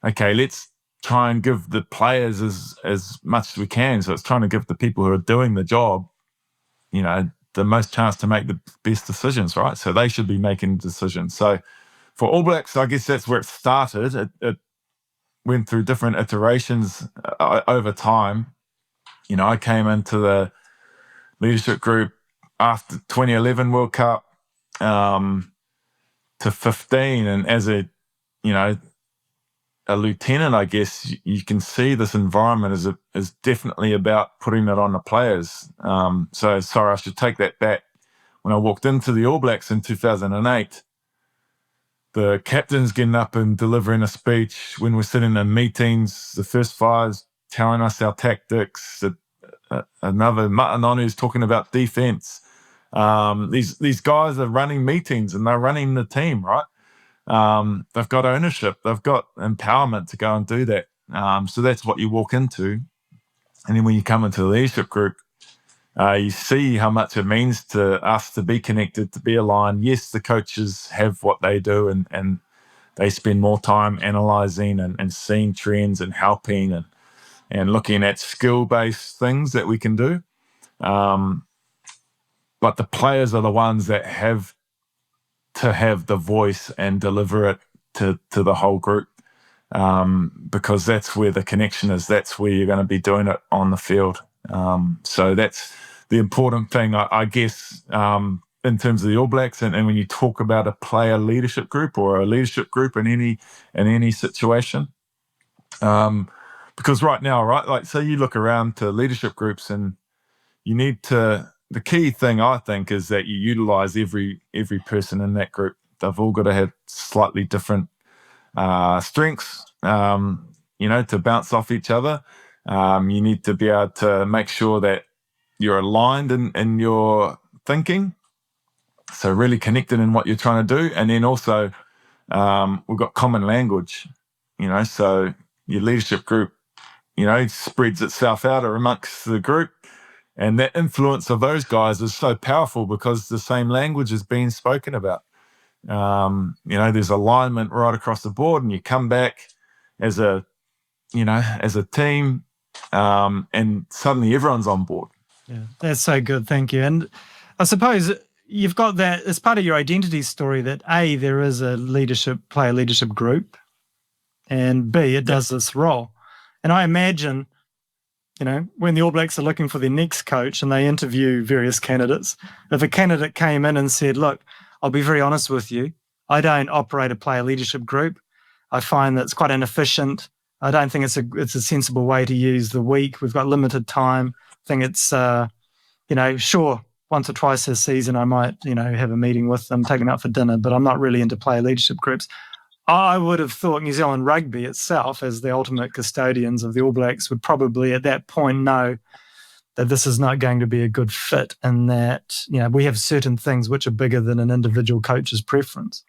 okay, let's try and give the players as much as we can. So it's trying to give the people who are doing the job, the most chance to make the best decisions, right? So they should be making decisions. So for All Blacks, I guess that's where it started. It went through different iterations over time. I came into the leadership group after 2011 World Cup to 15, and as a lieutenant, I guess you can see this environment is definitely about putting it on the players. So sorry, I should take that back. When I walked into the All Blacks in 2008, the captain's getting up and delivering a speech. When we're sitting in meetings, the first five's telling us our tactics. Another Ma'anonu's talking about defense. These guys are running meetings and they're running the team, right? They've got ownership. They've got empowerment to go and do that. So that's what you walk into. And then when you come into the leadership group, you see how much it means to us to be connected, to be aligned. Yes, the coaches have what they do and they spend more time analysing and seeing trends and helping and looking at skill-based things that we can do. But the players are the ones that have to have the voice and deliver it to the whole group, because that's where the connection is. That's where you're going to be doing it on the field. So that's the important thing, I guess, in terms of the All Blacks. And when you talk about a player leadership group or a leadership group in any situation, because right now, right, like, so you look around to leadership groups and you need to. The key thing, I think, is that you utilize every person in that group. They've all got to have slightly different strengths, to bounce off each other. You need to be able to make sure that you're aligned in your thinking, so really connected in what you're trying to do. And then also we've got common language, so your leadership group, spreads itself out amongst the group. And that influence of those guys is so powerful because the same language is being spoken about. There's alignment right across the board, and you come back as a team, and suddenly everyone's on board. Yeah, that's so good. Thank you. And I suppose you've got that as part of your identity story that A, there is a player leadership group, and B, it does this role. And I imagine, when the All Blacks are looking for their next coach and they interview various candidates, if a candidate came in and said, look, I'll be very honest with you, I don't operate a player leadership group. I find that it's quite inefficient. I don't think it's a sensible way to use the week. We've got limited time. I think it's, sure, once or twice this season I might, have a meeting with them, take them out for dinner, but I'm not really into player leadership groups. I would have thought New Zealand rugby itself, as the ultimate custodians of the All Blacks, would probably at that point know that this is not going to be a good fit and that, we have certain things which are bigger than an individual coach's preference.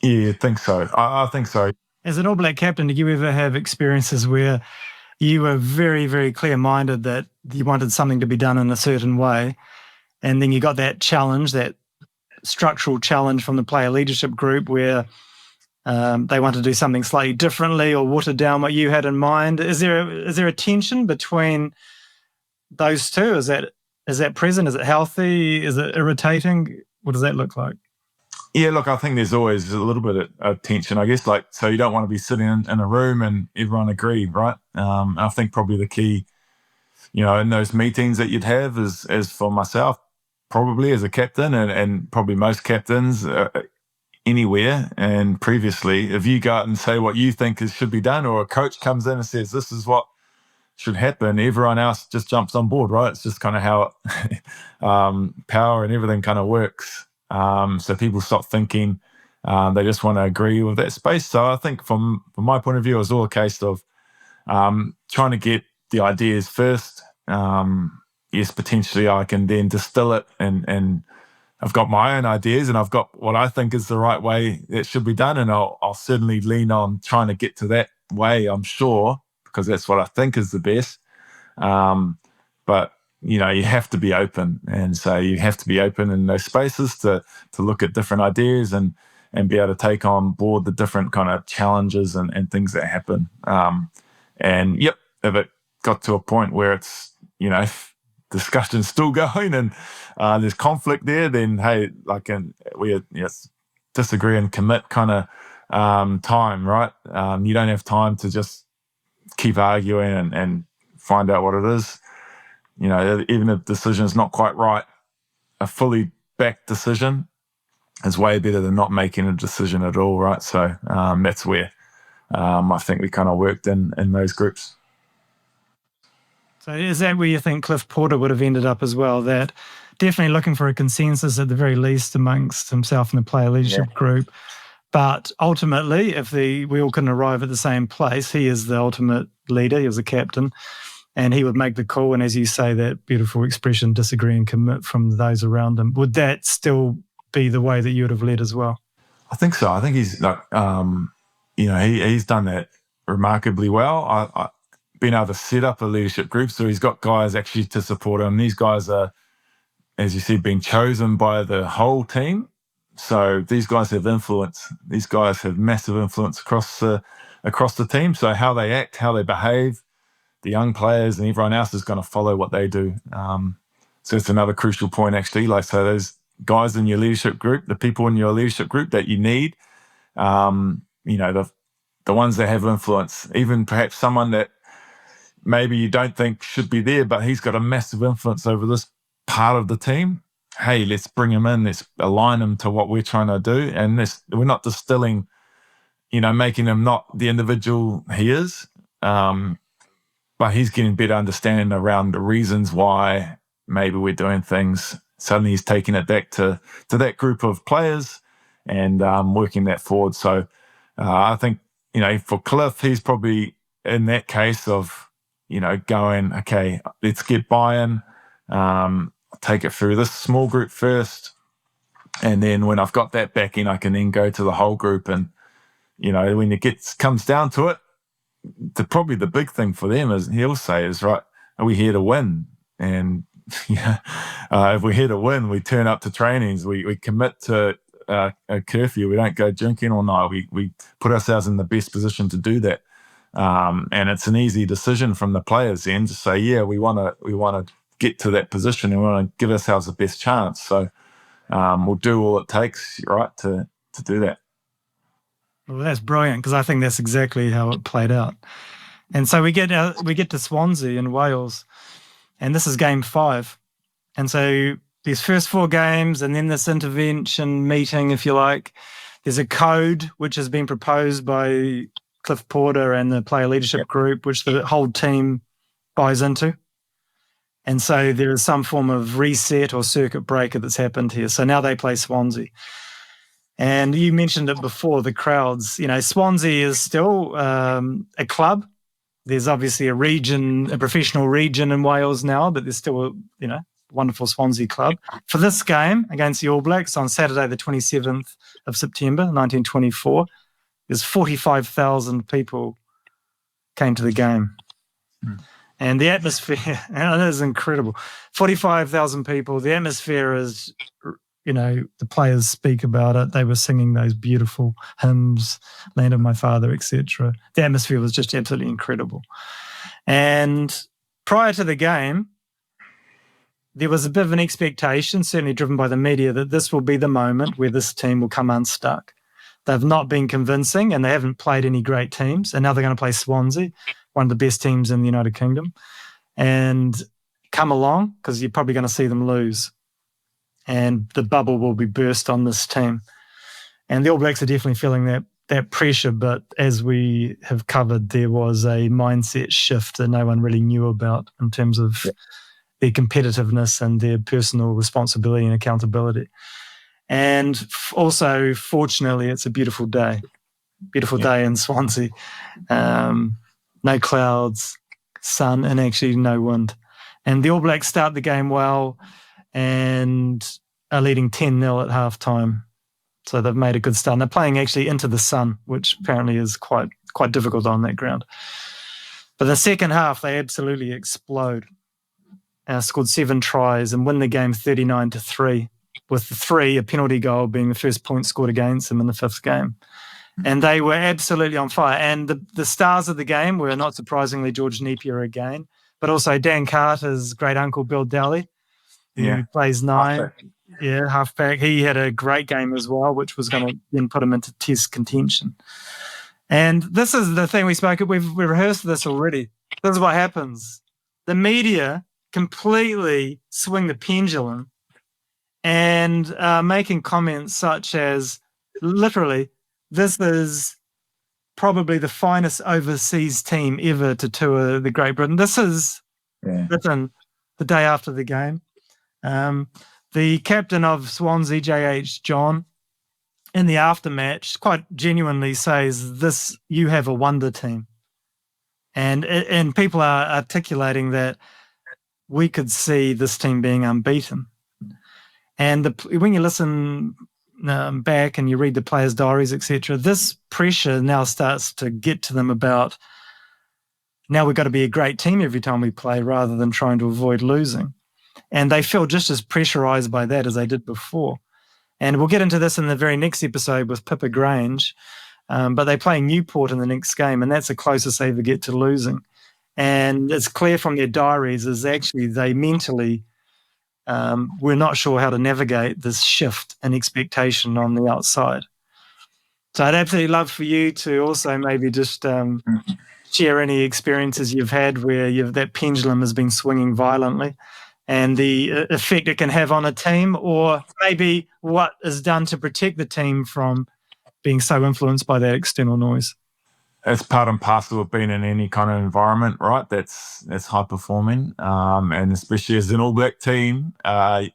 Yeah, I think so. I think so. As an All Black captain, did you ever have experiences where you were very, very clear-minded that you wanted something to be done in a certain way, and then you got that challenge, that structural challenge from the player leadership group where they want to do something slightly differently or water down what you had in mind? Is there a tension between those two? Is that present? Is it healthy? Is it irritating? What does that look like? Yeah, look, I think there's always a little bit of tension, I guess. Like, so you don't want to be sitting in a room and everyone agreed, right? I think probably the key, in those meetings that you'd have as for myself, probably as a captain and probably most captains anywhere and previously, if you go out and say what you think should be done, or a coach comes in and says, this is what should happen, everyone else just jumps on board, right? It's just kind of how power and everything kind of works. So people stop thinking, they just want to agree with that space. So I think from my point of view, it was all a case of trying to get the ideas first. Yes, potentially I can then distill it and I've got my own ideas and I've got what I think is the right way it should be done. And I'll certainly lean on trying to get to that way, I'm sure, because that's what I think is the best. But you have to be open, and so you have to be open in those spaces to look at different ideas and be able to take on board the different kind of challenges and things that happen. And if it got to a point where it's discussion's still going and there's conflict there, then hey, we disagree and commit kind of time, right? You don't have time to just keep arguing and find out what it is. Even if the decision is not quite right, a fully backed decision is way better than not making a decision at all, right? So that's where I think we kind of worked in those groups. So is that where you think Cliff Porter would have ended up as well? That definitely looking for a consensus at the very least amongst himself and the player leadership group. But ultimately, if we all couldn't arrive at the same place, he is the ultimate leader. He was a captain. And he would make the call, and as you say, that beautiful expression, disagree and commit from those around him. Would that still be the way that you would have led as well? I think so. I think he's he's done that remarkably well. I been able to set up a leadership group, so he's got guys actually to support him. These guys are, as you said, being chosen by the whole team. So these guys have influence. These guys have massive influence across the team. So how they act, how they behave, the young players and everyone else is going to follow what they do. So it's another crucial point, actually. So those guys in your leadership group, the people in your leadership group that you need, the ones that have influence, even perhaps someone that maybe you don't think should be there, but he's got a massive influence over this part of the team. Hey, let's bring him in. Let's align him to what we're trying to do. And we're not distilling, making him not the individual he is. But he's getting better understanding around the reasons why maybe we're doing things. Suddenly he's taking it back to that group of players and working that forward. So I think, for Cliff, he's probably in that case of, going, okay, let's get buy-in, take it through this small group first. And then when I've got that backing, I can then go to the whole group. And, when it comes down to it, probably the big thing for them is, he'll say, is, right, are we here to win? And if we're here to win, we turn up to trainings, we commit to a curfew, we don't go drinking all night, we put ourselves in the best position to do that. And it's an easy decision from the players then to say, yeah, we want to get to that position and we want to give ourselves the best chance. So we'll do all it takes, right, to do that. Well, that's brilliant, because I think that's exactly how it played out. And so we get to Swansea in Wales, and this is game 5. And so these first 4 games, and then this intervention meeting, if you like, there's a code which has been proposed by Cliff Porter and the player leadership group, which the whole team buys into. And so there is some form of reset or circuit breaker that's happened here. So now they play Swansea. And you mentioned it before, the crowds. Swansea is still a club. There's obviously a professional region in Wales now, but there's still a wonderful Swansea club. For this game against the All Blacks on Saturday, the 27th of September, 1924, There's 45,000 people came to the game. And the atmosphere, and it is incredible. 45,000 people. The atmosphere is, the players speak about it. They were singing those beautiful hymns, Land of My Father, etc. The atmosphere was just absolutely incredible. And prior to the game, there was a bit of an expectation, certainly driven by the media, that this will be the moment where this team will come unstuck. They've not been convincing, and they haven't played any great teams. And now they're going to play Swansea, one of the best teams in the United Kingdom, and come along, because you're probably going to see them lose. And the bubble will be burst on this team. And the All Blacks are definitely feeling that pressure, but as we have covered, there was a mindset shift that no one really knew about in terms of their competitiveness and their personal responsibility and accountability. And also, fortunately, it's a beautiful day in Swansea. No clouds, sun, and actually no wind. And the All Blacks start the game well and are leading 10-0 at halftime. So they've made a good start. And they're playing actually into the sun, which apparently is quite difficult on that ground. But the second half, they absolutely explode. Scored 7 tries and win the game 39-3, with a penalty goal being the first point scored against them in the 5th game. And they were absolutely on fire. And the stars of the game were, not surprisingly, George Napier again, but also Dan Carter's great uncle, Bill Daly, who plays 9. Halfback. He had a great game as well, which was going to then put him into Test contention. And this is the thing we've rehearsed this already. This is what happens. The media completely swing the pendulum and making comments such as, literally, this is probably the finest overseas team ever to tour the Great Britain. This is written the day after the game. The captain of Swansea, J.H. John, in the aftermatch, quite genuinely says, you have a wonder team. And people are articulating that we could see this team being unbeaten. And when you listen back and you read the players' diaries, etc., this pressure now starts to get to them about, now we've got to be a great team every time we play rather than trying to avoid losing. And they feel just as pressurized by that as they did before. And we'll get into this in the very next episode with Pippa Grange, but they play Newport in the next game, and that's the closest they ever get to losing. And it's clear from their diaries is actually they mentally were not sure how to navigate this shift in expectation on the outside. So I'd absolutely love for you to also maybe just share any experiences you've had where that pendulum has been swinging violently, and the effect it can have on a team, or maybe what is done to protect the team from being so influenced by that external noise. It's part and parcel of being in any kind of environment, right? That's high performing, and especially as an All Black team, the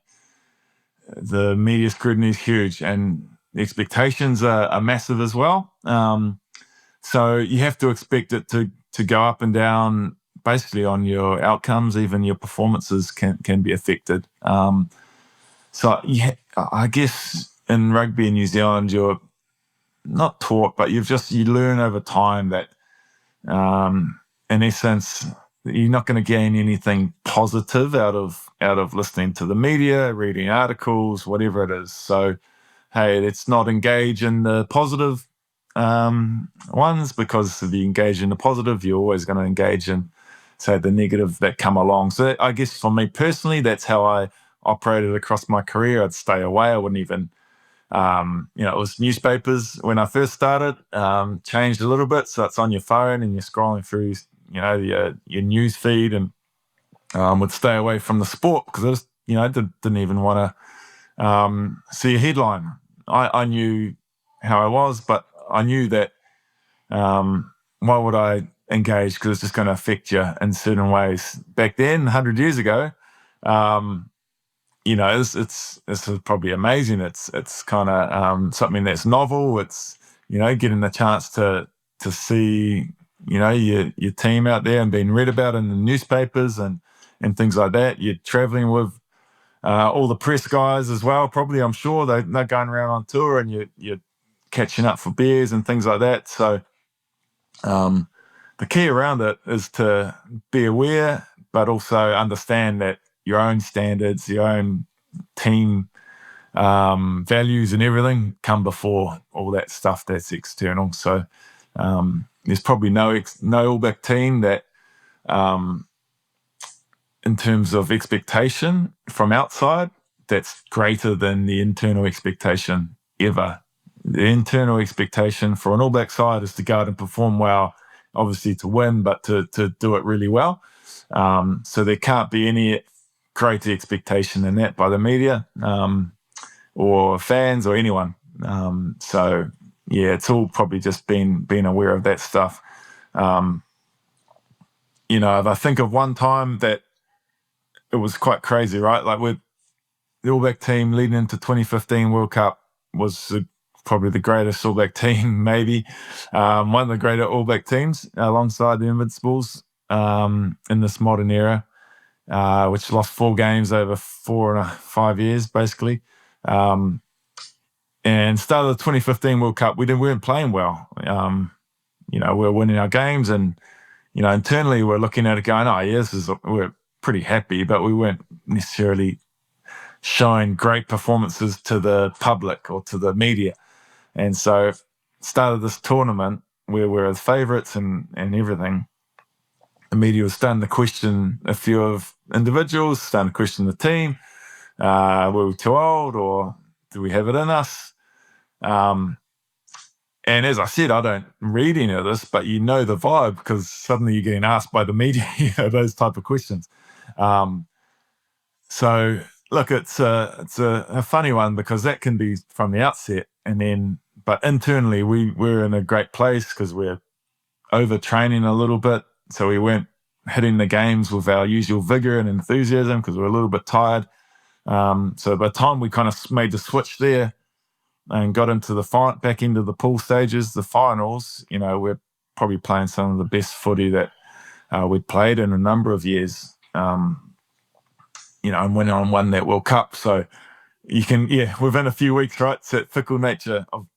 media scrutiny is huge, and the expectations are massive as well. So you have to expect it to go up and down, basically on your outcomes. Even your performances can be affected. So I guess in rugby in New Zealand, you're not taught, but you learn over time that, in essence, you're not going to gain anything positive out of listening to the media, reading articles, whatever it is. So, hey, let's not engage in the positive ones, because if you engage in the positive, you're always going to engage in, say, the negative that come along. So I guess for me personally, that's how I operated across my career. I'd stay away. I wouldn't even, it was newspapers when I first started, changed a little bit. So it's on your phone and you're scrolling through, your news feed, and would stay away from the sport because I just, didn't even want to see a headline. I knew how I was, but I knew that why would I engage? Because it's just going to affect you in certain ways. Back then, 100 years ago, it's probably amazing. It's kind of something that's novel. It's, getting the chance to see, your team out there and being read about in the newspapers and things like that. You're traveling with all the press guys as well. Probably, I'm sure they're going around on tour, and you're catching up for beers and things like that. So the key around it is to be aware, but also understand that your own standards, your own team values and everything come before all that stuff that's external. So there's probably no All Black team that in terms of expectation from outside, that's greater than the internal expectation ever. The internal expectation for an All Black side is to go out and perform well, obviously to win, but to do it really well. So there can't be any greater expectation than that by the media or fans or anyone. So yeah, it's all probably just being aware of that stuff. If I think of one time that it was quite crazy, right? Like with the All Black team leading into 2015 World Cup was probably the greatest All Black team, maybe one of the greater All Black teams alongside the Invincibles in this modern era, which lost 4 games over 5 years, basically. And start of the 2015 World Cup, we weren't playing well. We were winning our games, and internally we're looking at it going, "Oh, yeah, we're pretty happy," but we weren't necessarily showing great performances to the public or to the media. And so, started this tournament where we're the favourites and everything. The media was starting to question a few of individuals, starting to question the team. Were we too old, or do we have it in us? And as I said, I don't read any of this, but the vibe, because suddenly you're getting asked by the media those type of questions. So look, it's a funny one, because that can be from the outset, but internally we're in a great place because we're overtraining a little bit, so we weren't hitting the games with our usual vigor and enthusiasm because we're a little bit tired. So by the time we kind of made the switch there and got into back into the pool stages, the finals, we're probably playing some of the best footy that we'd played in a number of years, and went on and won that World Cup. So you can, within a few weeks, right, it's that fickle nature of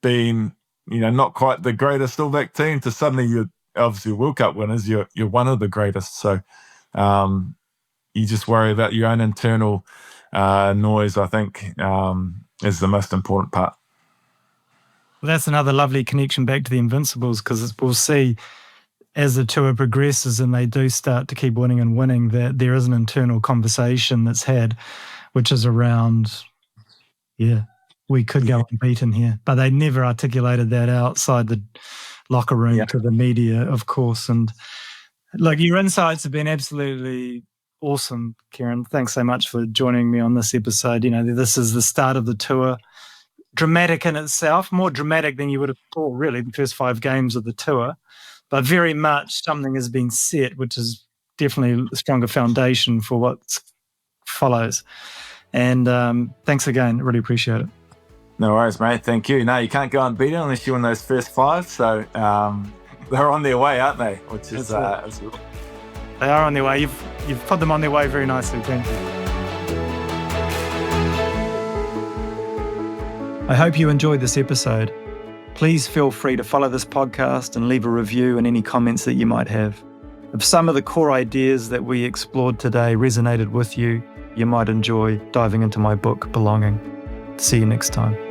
being, not quite the greatest All Black team to suddenly you're obviously World Cup winners, you're one of the greatest. So you just worry about your own internal noise, I think, is the most important part. Well, that's another lovely connection back to the Invincibles, because we'll see as the tour progresses and they do start to keep winning and winning, that there is an internal conversation that's had, which is around, we could go unbeaten here. But they never articulated that outside the locker room to the media, of course. And look, your insights have been absolutely awesome, Kieran. Thanks so much for joining me on this episode. This is the start of the tour. Dramatic in itself, more dramatic than you would have thought, really, the first 5 games of the tour. But very much something has been set, which is definitely a stronger foundation for what follows. And thanks again. Really appreciate it. No worries, mate. Thank you. No, you can't go unbeaten unless you win those first 5. So they're on their way, aren't they? Which is they are on their way. You've put them on their way very nicely. Thank you. I hope you enjoyed this episode. Please feel free to follow this podcast and leave a review and any comments that you might have. If some of the core ideas that we explored today resonated with you, you might enjoy diving into my book, Belonging. See you next time.